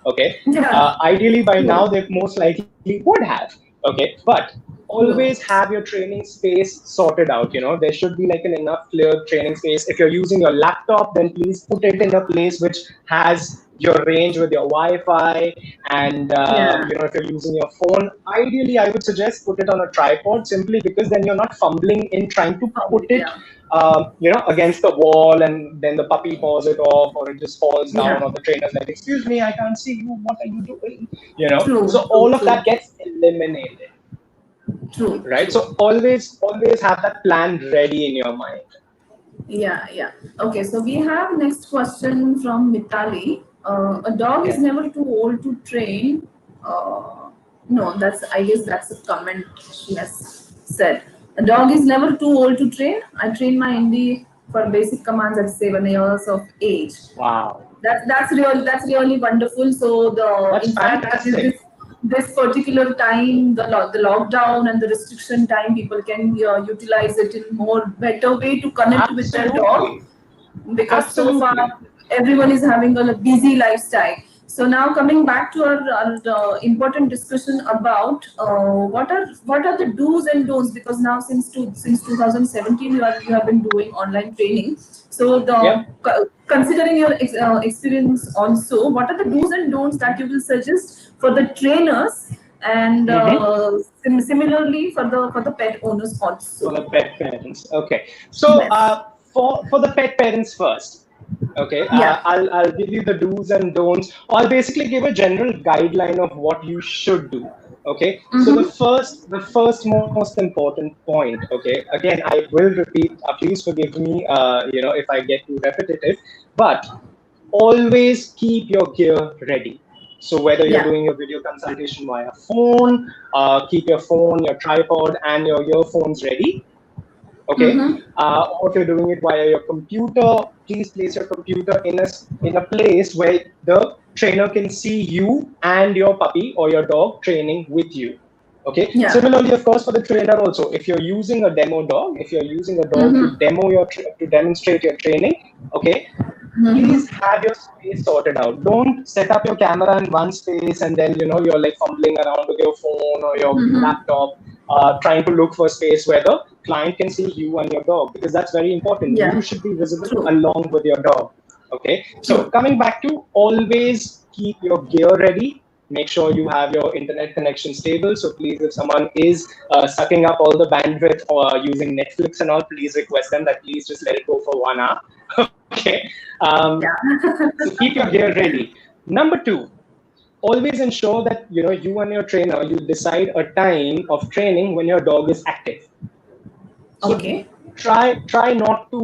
Okay, Yeah. ideally by now True. they most likely would have. Okay, but True. always have your training space sorted out. There should be like an enough clear training space. If you're using your laptop, then please put it in a place which has your range with your Wi-Fi. And Yeah. if you're using your phone, ideally I would suggest put it on a tripod, simply because then you're not fumbling in trying to put it Yeah. against the wall, and then the puppy paws it off, or it just falls down, Yeah. or the trainer's like, excuse me, I can't see you, what are you doing? So True. True. all of that True. gets eliminated. True, right? true. So always have that plan ready in your mind. Yeah, yeah. Okay, so we have next question from Mitali. A dog is Okay. never too old to train. No, that's, I guess that's a comment she has said. A dog is never too old to train. I train my Indie for basic commands at 7 years of age. Wow. That's really wonderful. So the, That's in fact, fantastic. this particular time, the lockdown and the restriction time, people can utilize it in more better way to connect with their dog, Absolutely. because so far Absolutely. everyone is having a busy lifestyle. So now coming back to our important discussion about what are the do's and don'ts, because now since 2017 you have been doing online training. So Yep. considering your experience also, what are the do's and don'ts that you will suggest for the trainers, and Hmm. similarly for the pet owners For also? the pet parents. Okay. So Yes. for the pet parents first. Okay. Yeah. I'll give you the do's and don'ts. Or I'll basically give a general guideline of what you should do. Okay. So Mm-hmm. the first most important point. Okay. Again, I will repeat. Please forgive me. If I get too repetitive, but always keep your gear ready. So whether you're Yeah. doing a video consultation via phone, keep your phone, your tripod, and your earphones ready. Okay. Mm-hmm. Or if you're doing it via your computer, please place your computer in a place where the trainer can see you and your puppy or your dog training with you. Okay. Yeah. Similarly, of course, for the trainer also, if you're using a demo dog, if you're using a dog to Mm-hmm. to demonstrate your training, okay, please Mm-hmm. have your space sorted out. Don't set up your camera in one space and then you're like fumbling around with your phone or your Mm-hmm. laptop, trying to look for space where the client can see you and your dog, because that's very important. You Yeah. should be visible True. along with your dog. Okay. So True. coming back to, always keep your gear ready. Make sure you have your internet connection stable. So please, if someone is sucking up all the bandwidth or using Netflix and all, please request them that please just let it go for 1 hour. Okay. Yeah. So keep your gear ready. Number two, always ensure that you and your trainer, you decide a time of training when your dog is active. So Okay. try not to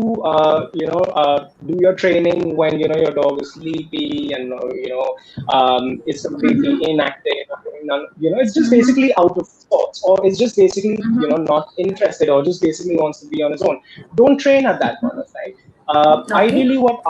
do your training when your dog is sleepy and is completely Mm-hmm. inactive. It's just Mm-hmm. basically out of sorts, or it's just basically Mm-hmm. not interested, or just basically wants to be on his own. Don't train at that point of time. Okay. Ideally, what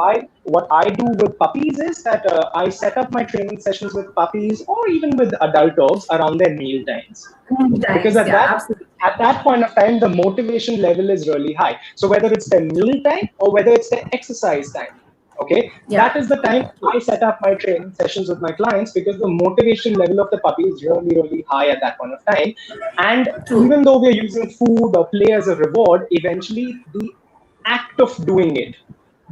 I do with puppies is that I set up my training sessions with puppies or even with adult dogs around their meal times, because Times. Yeah. Absolutely. at that point of time the motivation level is really high. So whether it's their meal time or whether it's their exercise time, okay, Yeah. that is the time I set up my training sessions with my clients, because the motivation level of the puppy is really high at that point of time. And True. even though we're using food or play as a reward, eventually the act of doing it,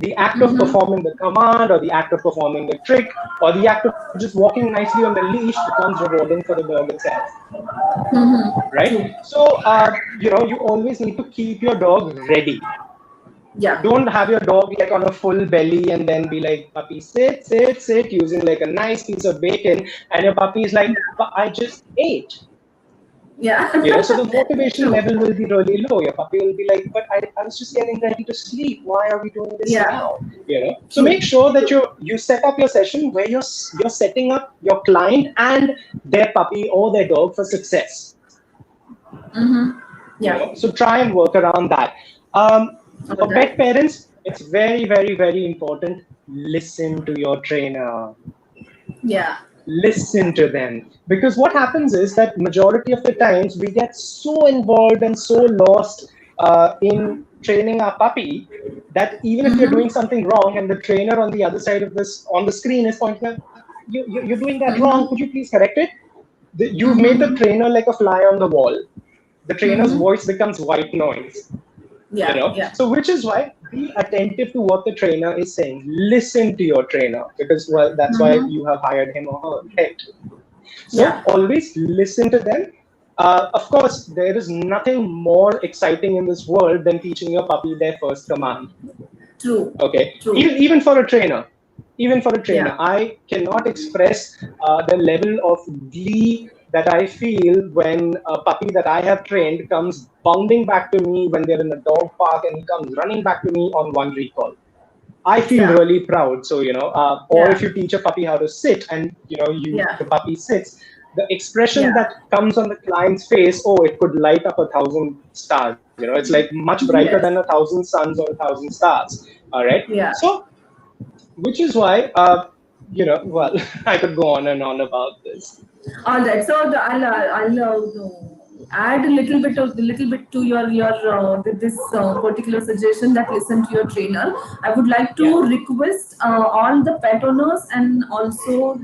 the act of Mm-hmm. performing the command or the act of performing the trick or the act of just walking nicely on the leash becomes rewarding for the dog itself, Mm-hmm. right? True. So you always need to keep your dog ready. Yeah. Don't have your dog like on a full belly and then be like, puppy, sit, using like a nice piece of bacon, and your puppy is like, but I just ate. Yeah. So the motivation True. level will be really low. Your puppy will be like, but I was just getting ready to sleep. Why are we doing this Yeah. now? So True. make sure that True. you set up your session where you're setting up your client and their puppy or their dog for success. Mm-hmm. Yeah. So try and work around that. All For right. pet parents, it's very important. Listen to your trainer. Yeah. Listen to them, because what happens is that majority of the times we get so involved and so lost in training our puppy, that even if you're Mm-hmm. doing something wrong and the trainer on the other side of this on the screen is pointing out, you're doing that wrong, Mm-hmm. could you please correct it? You've made the Mm-hmm. trainer like a fly on the wall. The trainer's Mm-hmm. voice becomes white noise. Yeah. Yeah. So which is why be attentive to what the trainer is saying. Listen to your trainer, because well, that's why Mm-hmm. you have hired him or her, right? So Yeah. always listen to them. Of course, there is nothing more exciting in this world than teaching your puppy their first command. True. Okay, True. even for a trainer, Yeah. I cannot express the level of glee that I feel when a puppy that I have trained comes bounding back to me when they're in a dog park and he comes running back to me on one recall. I feel Yeah. really proud. So, or if Yeah. you teach a puppy how to sit and, Yeah. the puppy sits, the expression Yeah. that comes on the client's face, oh, it could light up 1,000 stars. It's like much brighter than Yes. 1,000 suns or 1,000 stars. All right. Yeah. So, which is why, well, I could go on and on about this. All right. So I'll add a little bit to your this particular suggestion that listen to your trainer. I would like to Yeah, request all the pet owners and also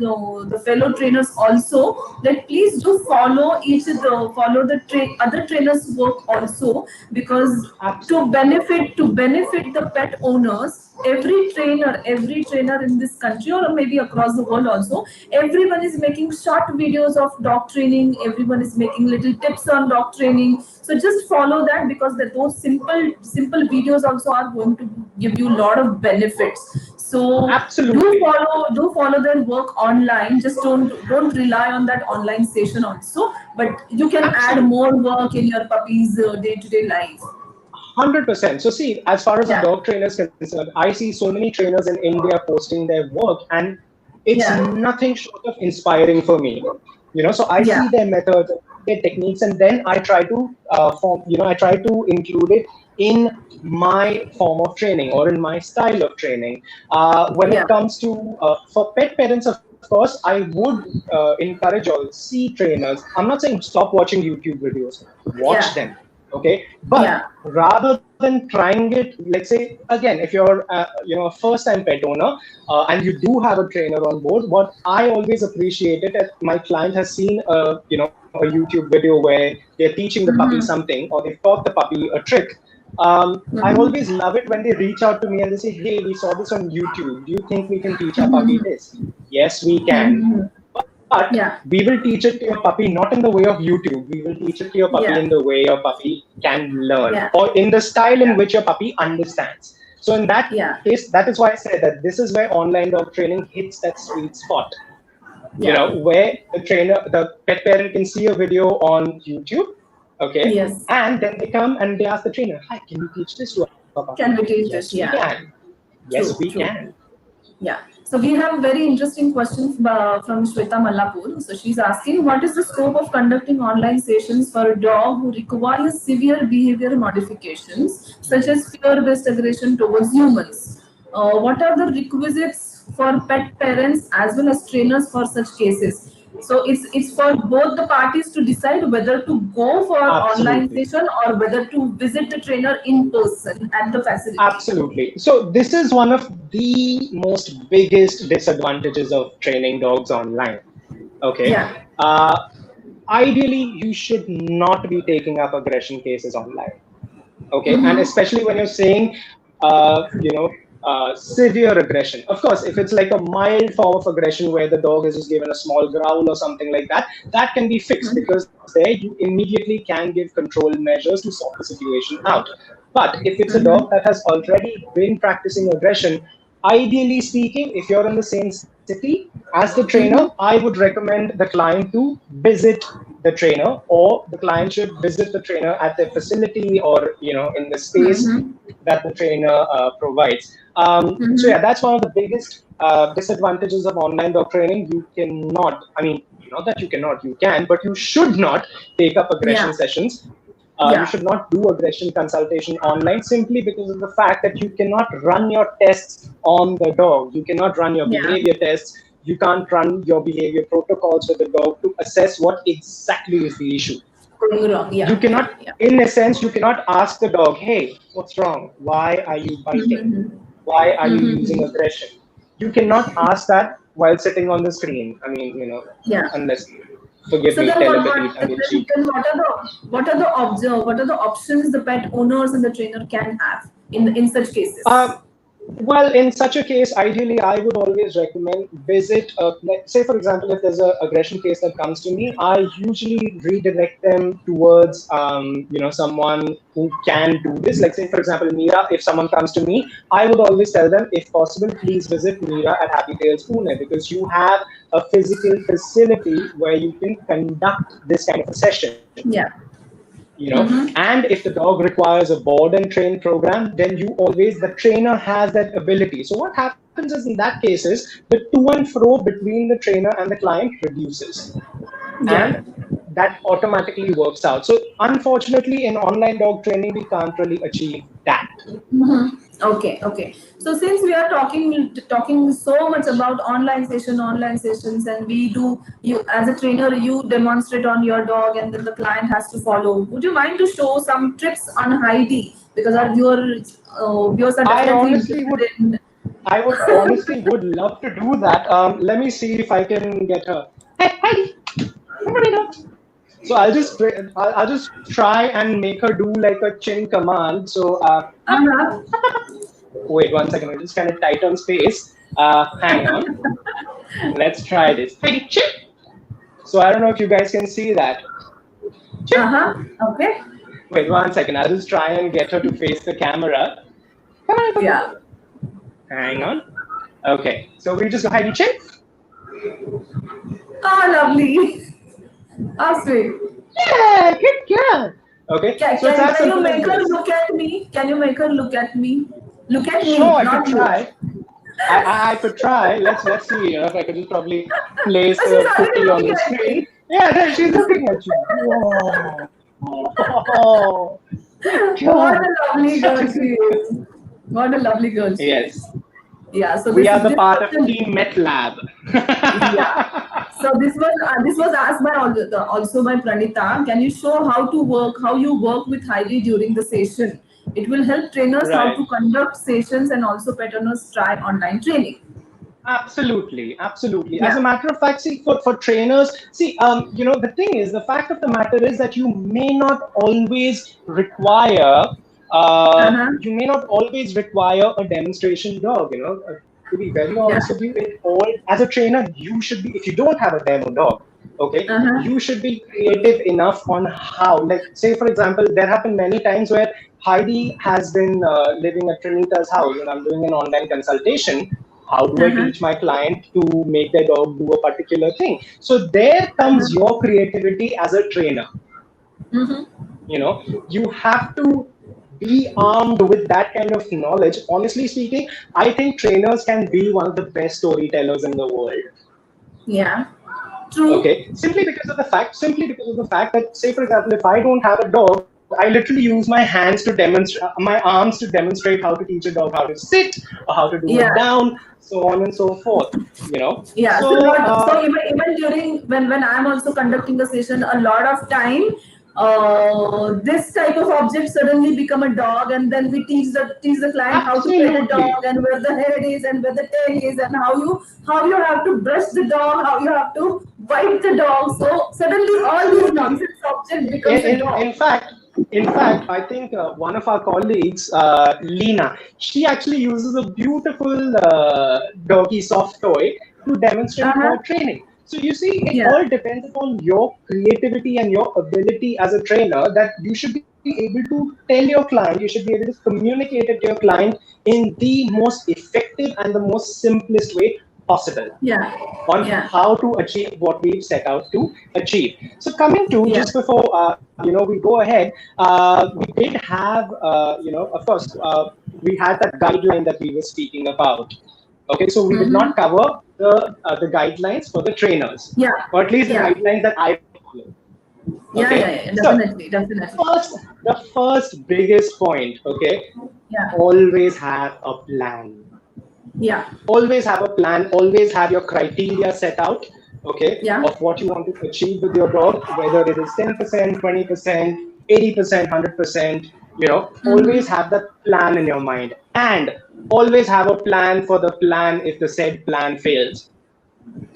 the fellow trainers also that please do follow the other trainers' work also, because absolutely. to benefit the pet owners, every trainer in this country or maybe across the world also, everyone is making short videos of dog training, everyone is making little tips on dog training. So just follow that, because those simple videos also are going to give you a lot of benefits. So Absolutely. do follow their work online. Just don't rely on that online session also, but you can add Absolutely. more work in your puppy's day-to-day life. 100%. So see, as far as a Yeah. dog trainer is concerned, I see so many trainers in India posting their work, and it's Yeah. nothing short of inspiring for me. So I Yeah. see their methods, their techniques, and then I try to I try to include it in my form of training or in my style of training. When it Yeah. comes to for pet parents, of course, I would encourage all see trainers. I'm not saying stop watching YouTube videos, watch Yeah. them, okay, but Yeah. rather than trying it, let's say, again, if you're a first time pet owner, and you do have a trainer on board, what I always appreciate it if my client has seen a YouTube video where they're teaching the puppy Mm-hmm. something or they've taught the puppy a trick. I always Mm-hmm. love it when they reach out to me and they say, hey, we saw this on YouTube, do you think we can teach our puppy Mm-hmm. this? Yes, we can, Mm-hmm. but we Yeah. will teach it to your puppy not in the way of YouTube. We will teach it to your puppy in Yeah. the way your puppy can learn, Yeah. or in the style in Yeah. which your puppy understands. So in that Yeah. case, that is why I said that this is where online dog training hits that sweet spot. Yeah. Where the pet parent can see a video on YouTube, okay, Yes. and then they come and they ask the trainer, hi, can you teach this to our puppy? Can we Yes, teach we this? Yeah. can. Yes, we True. can. True. Yeah. So we have very interesting questions from Shweta Mallapur. So she's asking, what is the scope of conducting online sessions for a dog who requires severe behavior modifications, such as fear-based aggression towards humans? What are the requisites for pet parents as well as trainers for such cases? So it's for both the parties to decide whether to go for online Absolutely. session or whether to visit the trainer in person at the facility. Absolutely. So this is one of the most biggest disadvantages of training dogs online. Okay. Yeah. Uh, Ideally, you should not be taking up aggression cases online. Okay, and Mm-hmm. especially when you're saying, severe aggression. Of course, if it's like a mild form of aggression where the dog is just given a small growl or something like that, that can be fixed because there you immediately can give control measures to sort the situation out. But if it's a dog that has already been practicing aggression, ideally speaking, if you're in the same city as the trainer, I would recommend the client to visit the trainer, or the client should visit the trainer at the facility or in the space Mm-hmm. that the trainer provides. So yeah, Mm-hmm. that's one of the biggest disadvantages of online dog training. You cannot, I mean, not that you cannot, you can, but you should not take up aggression Yeah. sessions. You Yeah. should not do aggression consultation online, simply because of the fact that you cannot run your tests on the dog. You cannot run your Yeah. behavior tests. You can't run your behavior protocols with the dog to assess what exactly is the issue. Going wrong. You Yeah. cannot, Yeah. Yeah. in a sense, you cannot ask the dog, hey, what's wrong? Why are you biting? Mm-hmm. Why are you using Mm-hmm. aggression? You cannot ask that while sitting on the screen. I mean, Yeah. unless, forgive So me, then, telepathy, tongue in cheek. what are the options the pet owners and the trainer can have in such Uh, cases? Well, in such a case, ideally, I would always recommend visit. Say, for example, if there's a aggression case that comes to me, I usually redirect them towards, someone who can do this. Like, say, for example, Mira. If someone comes to me, I would always tell them, if possible, please visit Mira at Happy Tales Pune, because you have a physical facility where you can conduct this kind of a session. Yeah. And if the dog requires a board and train program, then you always, the trainer has that ability. So what happens is, in that case, is the to and fro between the trainer and the client reduces, Yeah. and that automatically works out. So unfortunately, in online dog training, we can't really achieve that. Okay, okay. So since we are talking so much about online sessions, and we do, you as a trainer, you demonstrate on your dog, and then the client has to follow. Would you mind to show some tricks on Heidi, because our viewers are I definitely honestly interested would in. I would honestly would love to do that. Let me see if I can get her. Hey, Heidi, come on in. So I'll just try and make her do like a chin command. So Uh-huh. wait 1 second. I just kind of tight on space. Hang on. Let's try this. Heidi, chin. So I don't know if you guys can see that. Chin. Uh-huh. Okay. Wait 1 second. I'll just try and get her to face the camera. Come on, come on. Yeah. Hang on. Okay. So we just go Heidi, chin. Oh, lovely. How sweet. Yeah, good girl. Okay. So it's as Can you simple as make her this. look at me? Can you make her look at me? Look at Sure, me, I could not you. try. I could try. Let's see. If I could just probably place She's the already cookie on looking the at screen. me. Yeah, there she's looking at you. Whoa. Oh, good What girl. a lovely Such girl a she good is. girl. What a lovely girl she is. Yes, Yeah. So we this are the this part of question, Team Met Lab. yeah. So this was asked by also by Pranita. Can you show how you work with Heidi during the session? It will help trainers how Right. to conduct sessions, and also pet owners try online training. Absolutely, absolutely. As Yeah. a matter of fact, see, for trainers, see, the thing is, the fact of the matter is that Uh-huh. you may not always require a demonstration dog. To be very honest Yeah. with you, as a trainer, you should be, if you don't have a demo dog, okay, Uh-huh. you should be creative enough on how, like, say, for example, there have been many times where Heidi has been living at Trinita's house, and I'm doing an online consultation. How do I Uh-huh. teach my client to make their dog do a particular thing? So there comes Uh-huh. your creativity as a trainer. Mm-hmm. You have to be armed with that kind of knowledge. Honestly speaking, I think trainers can be one of the best storytellers in the world. Yeah. True. Okay, simply because of the fact that, say, for example, if I don't have a dog, I literally use my hands to demonstrate, my arms to demonstrate how to teach a dog how to sit or how to do it Yeah. down, so on and so forth. Yeah. So So even during when I'm also conducting a session, a lot of time, this type of object suddenly become a dog, and then we teach the client how to pet a absolutely. dog, and where the head is and where the tail is, and how you have to brush the dog, how you have to wipe the dog. So suddenly all these nonsense object In, becomes a in, dog. in fact, I think one of our colleagues, Lena, she actually uses a beautiful doggy soft toy to demonstrate Uh-huh. her training. So you see, it Yeah. all depends upon your creativity and your ability as a trainer, that you should be able to tell your client, you should be able to communicate it to your client in the most effective and the most simplest way possible Yeah. on Yeah. how to achieve what we've set out to achieve. So coming to, Yeah. just before we go ahead, we did have of course, we had that guideline that we were speaking about. Okay, so we did Mm-hmm. not cover the guidelines for the trainers, Yeah. or at least the Yeah. guidelines that I follow. Yeah. Okay, Yeah. Yeah. so Definitely. Definitely. the first biggest point. Okay, Yeah. always have a plan. Yeah. Always have a plan, always have your criteria set out, okay, Yeah. of what you want to achieve with your dog, whether it is 10%, 20%, 80%, 100%. Always Mm-hmm. have that plan in your mind, and always have a plan for the plan if the said plan fails.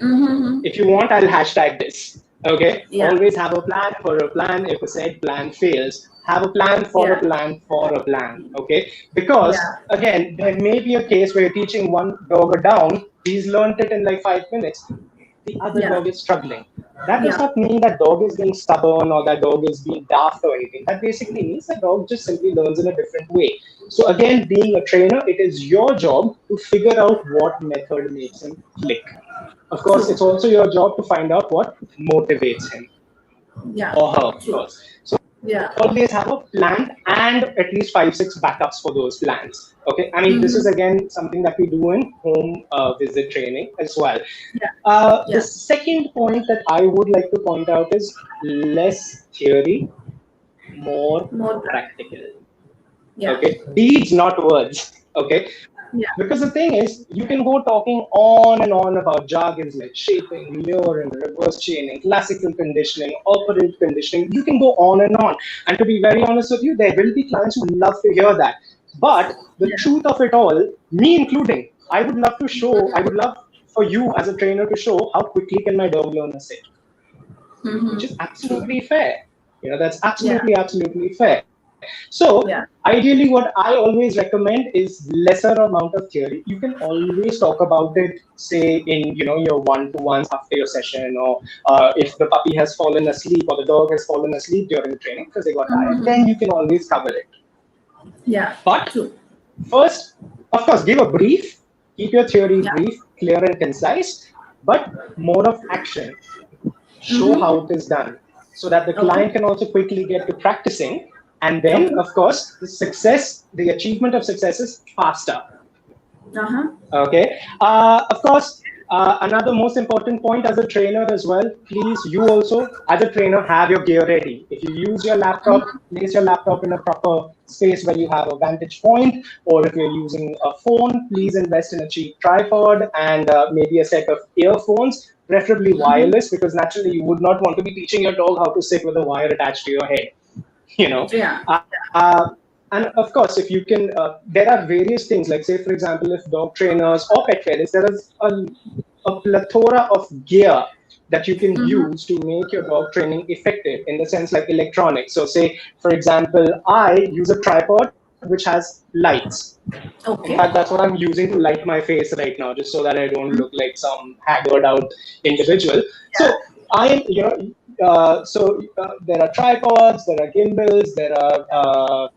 Mm-hmm. If you want, I'll hashtag this. Okay, Yeah. always have a plan for a plan. If a said plan fails, have a plan for a Yeah. plan for a plan. Okay, because Yeah. again, there may be a case where you're teaching one dog a down, he's learned it in like 5 minutes, the other Yeah. dog is struggling. That does Yeah. not mean that dog is being stubborn or that dog is being daft or anything. That basically means that dog just simply learns in a different way. So again, being a trainer, it is your job to figure out what method makes him click. Of course, True. it's also your job to find out what motivates him Yeah. or her, of True. course. So Yeah. always have a plan and at least 5, 6 backups for those plans. Okay, I mean, this is again something that we do in home visit training as well. Yeah. The Yeah. second point that I would like to point out is less theory, more More practical. Yeah. Okay, deeds, not words. Okay, Yeah. because the thing is, you can go talking on and on about jargons like shaping, luring, reverse chaining, classical conditioning, operant conditioning. You can go on and on. And to be very honest with you, there will be clients who love to hear that. But the Yeah. truth of it all, me including, I would love for you as a trainer to show how quickly can my dog learn a sit, which is True. absolutely fair. That's Yeah. absolutely fair. So Yeah. ideally, what I always recommend is lesser amount of theory. You can always talk about it, say in your one-to-ones after your session, or if the puppy has fallen asleep or the dog has fallen asleep during the training because they got tired, then you can always cover it. Yeah. But True. first, of course, give a brief. Keep your theory Yeah. brief, clear and concise, but more of action. Show how it is done so that the Okay. client can also quickly get to practicing. And then, Okay. of course, the achievement of success is faster. Uh-huh. Okay. Of course, another most important point as a trainer as well, please, you also, as a trainer, have your gear ready. If you use your laptop, place your laptop in a proper space where you have a vantage point, or if you're using a phone, please invest in a cheap tripod and maybe a set of earphones, preferably wireless, because naturally you would not want to be teaching your dog how to sit with a wire attached to your head. you know Yeah. uh, and of course, if you can there are various things, like say for example, if dog trainers or pet parents, there is a plethora of gear that you can use to make your dog training effective, in the sense like electronics. So say for example, I use a tripod which has lights. In fact, Okay. that's what I'm using to light my face right now, just so that I don't look like some haggard out individual. So I am, there are tripods, there are gimbals, there are,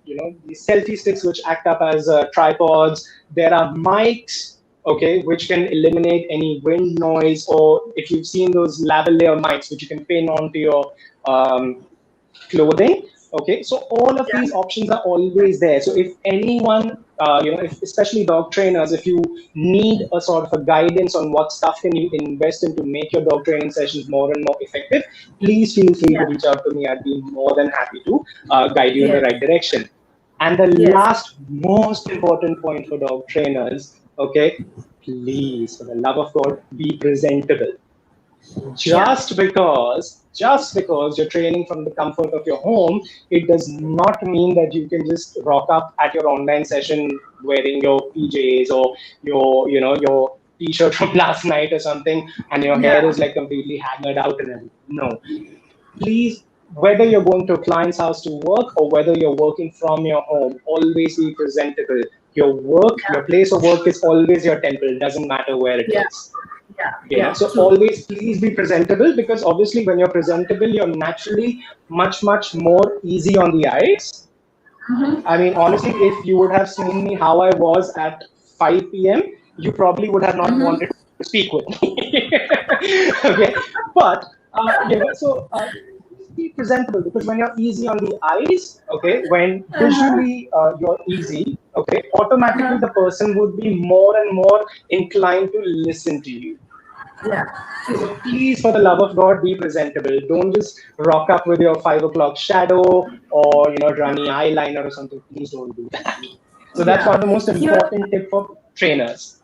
these selfie sticks which act up as tripods. There are mics, okay, which can eliminate any wind noise, or if you've seen those lavalier mics, which you can pin onto your clothing. Okay, so all of Yeah. these options are always there. So if anyone, if, especially dog trainers, if you need a sort of a guidance on what stuff can you invest in to make your dog training sessions more and more effective, please feel free to Yeah. reach out to me. I'd be more than happy to guide you in the Yes. right direction. And the Yes. last most important point for dog trainers, okay, please, for the love of God, be presentable. Yeah. Just because you're training from the comfort of your home, it does not mean that you can just rock up at your online session wearing your PJs or your t-shirt from last night or something, and your hair Yeah. is like completely haggard out and everything. No, please, whether you're going to a client's house to work or whether you're working from your home, always be presentable. Your place of work is always your temple, doesn't matter where it Yeah. is. Yeah. Yeah. So True. always please be presentable, because obviously when you're presentable, you're naturally much more easy on the eyes. I mean, honestly, if you would have seen me how I was at 5 p.m., you probably would have not wanted to speak with me. Okay, but please be presentable, because when you're easy on the eyes, okay, when visually you're easy, okay, automatically the person would be more and more inclined to listen to you. Yeah. True. So please, for the love of God, be presentable. Don't just rock up with your 5 o'clock shadow or runny eyeliner or something. Please don't do that. So that's Yeah. one of the most Here. important tip for trainers.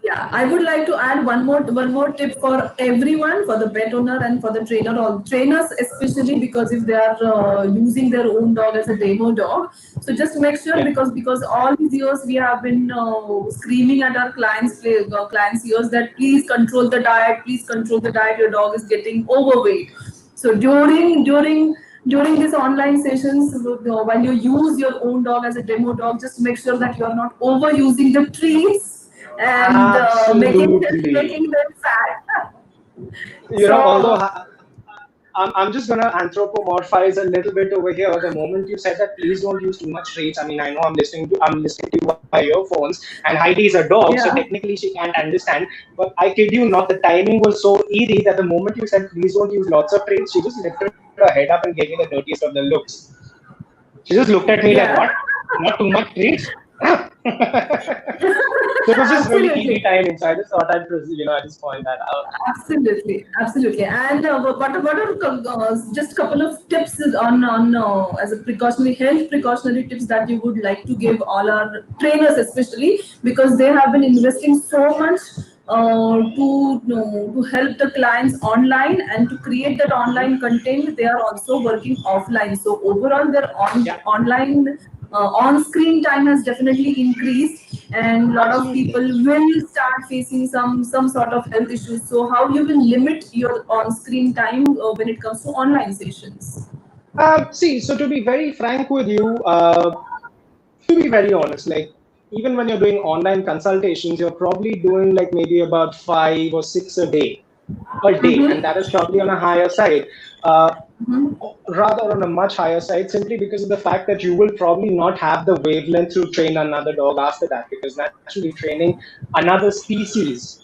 Yeah, I would like to add one more tip for everyone, for the pet owner and for the trainer, or trainers especially, because if they are using their own dog as a demo dog, so just make sure, Yeah. because all these years we have been screaming at our clients' ears that please control the diet, please control the diet. Your dog is getting overweight. So during these online sessions, when you use your own dog as a demo dog, just make sure that you are not overusing the treats and Absolutely. making them fat. Although So I'm just gonna anthropomorphize a little bit over here. The moment you said that, please don't use too much treats. I mean, I know I'm listening to you via earphones, and Heidi is a dog, so yeah, technically she can't understand. But I kid you not, the timing was so eerie that the moment you said please don't use lots of treats, she just lifted her head up and gave me the dirtiest of the looks. She just looked at me like, yeah. what? Not too much treats? So it was just really eerie Absolutely. timing. So I just thought I just point that out. Absolutely, absolutely. And what are just couple of tips on as a precautionary health precautionary tips that you would like to give all our trainers, especially because they have been investing so much to help the clients online and to create that online Mhm. content. They are also working offline. So overall, their Yeah, online on-screen time has definitely increased, and a lot of people absolutely. will start facing some sort of health issues. So how you will limit your on-screen time when it comes to online sessions? See, so to be very frank with you, to be very honest, like even when you're doing online consultations, you're probably doing like maybe about 5 or 6 a day, and that is probably on a higher side. Uh, Rather on a much higher side, simply because of the fact that you will probably not have the wavelength to train another dog after that, because naturally training another species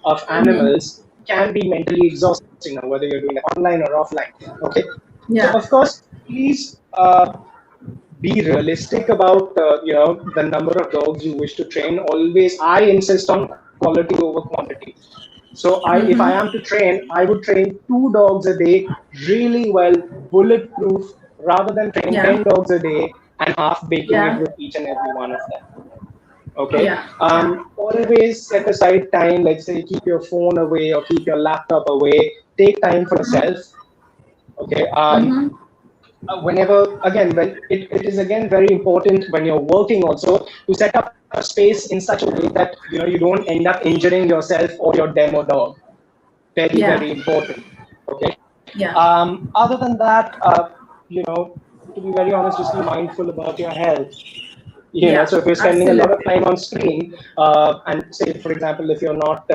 of animals can be mentally exhausting now, whether you're doing it online or offline. Okay, so Yeah, of course, please be realistic about the number of dogs you wish to train. Always, I insist on quality over quantity. So if I am to train, I would train 2 dogs a day really well, bulletproof, rather than training yeah, 10 dogs a day and half baking it yeah, with each and every one of them. Okay. yeah, yeah. Always set aside time. Let's say keep your phone away or keep your laptop away. Take time for yourself. Okay. Whenever again, it is again very important when you're working also to set up a space in such a way that you don't end up injuring yourself or your demo dog. Very, Yeah, very important. Okay. yeah. Other than that, to be very honest, just be mindful about your health. Yeah, So if you're spending a lot of absolutely. time on screen, and say, for example, if you're not,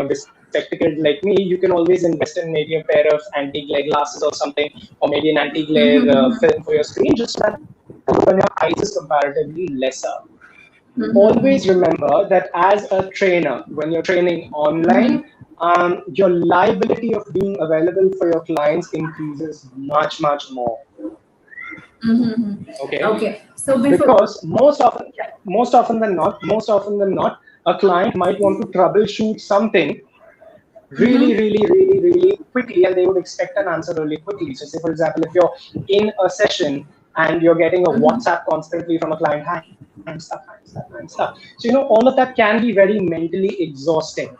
bespectacled like me, you can always invest in maybe a pair of anti-glare glasses or something, or maybe an anti-glare film for your screen, just so that when your eyes is comparatively lesser. Always remember that as a trainer, when you're training online, your liability of being available for your clients increases much, much more. Okay, Okay. So before, because most often than not, a client might want to troubleshoot something really, really, really, really quickly, and they would expect an answer really quickly. So, say for example, if you're in a session and you're getting a WhatsApp constantly from a client, "Hi, I'm stuck, I'm stuck, I'm stuck." So, all of that can be very mentally exhausting.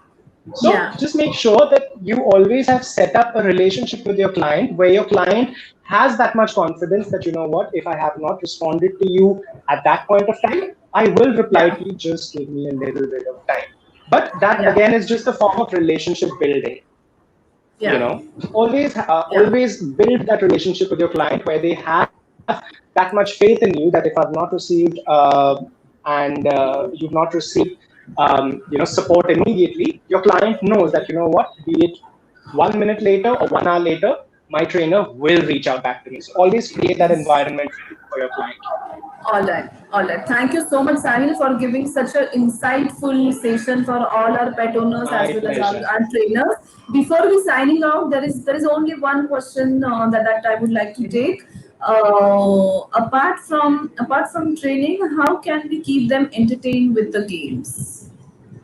So yeah, just make sure that you always have set up a relationship with your client where your client has that much confidence that, what, if I have not responded to you at that point of time, I will reply yeah, to you. Just give me a little bit of time. But that yeah, again is just a form of relationship building. You yeah, know, always yeah. always build that relationship with your client where they have that much faith in you that if I've not received and you've not received support immediately, your client knows that what, be it 1 minute later or 1 hour later, my trainer will reach out back to me. So always create that environment for your client. All right, all right. Thank you so much, Sahil, for giving such an insightful session for all our pet owners My as well as pleasure. our trainers. Before we signing out, there is only one question that I would like to take. Apart from training, how can we keep them entertained with the games?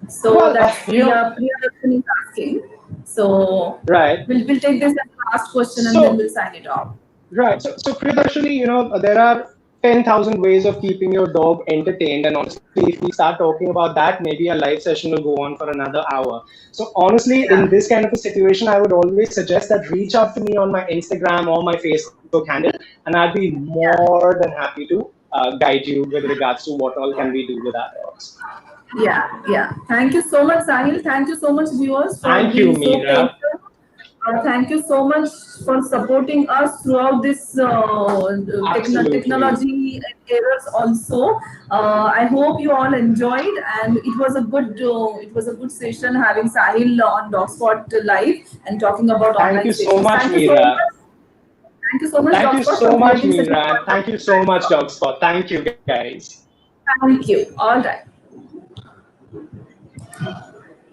So Well, that's Priya Darshan is asking. So right. we'll take this as the last question and then So we'll sign it off. right. So Priyadarshini, there are 10,000 ways of keeping your dog entertained. And honestly, if we start talking about that, maybe a live session will go on for another hour. So honestly, in Yeah. this kind of a situation, I would always suggest that reach out to me on my Instagram or my Facebook handle, and I'd be Yeah. more than happy to guide you with regards to what all can we do with our dogs. Yeah, yeah. Thank you so much, Sahil. Thank you so much, viewers, for Thank you, being so Meera. patient. Thank you so much for supporting us throughout this Absolutely. technology errors. Also, I hope you all enjoyed, and it was a good session having Sahil on DogSpot live and talking about Thank online you so safety. much, Thank you so Meera. much. Thank you so much, Thank you DogSpot, for so much, creating such a Meera, and thank you wonderful so much, platform. Dogspot. Thank you, guys. Thank you. All right.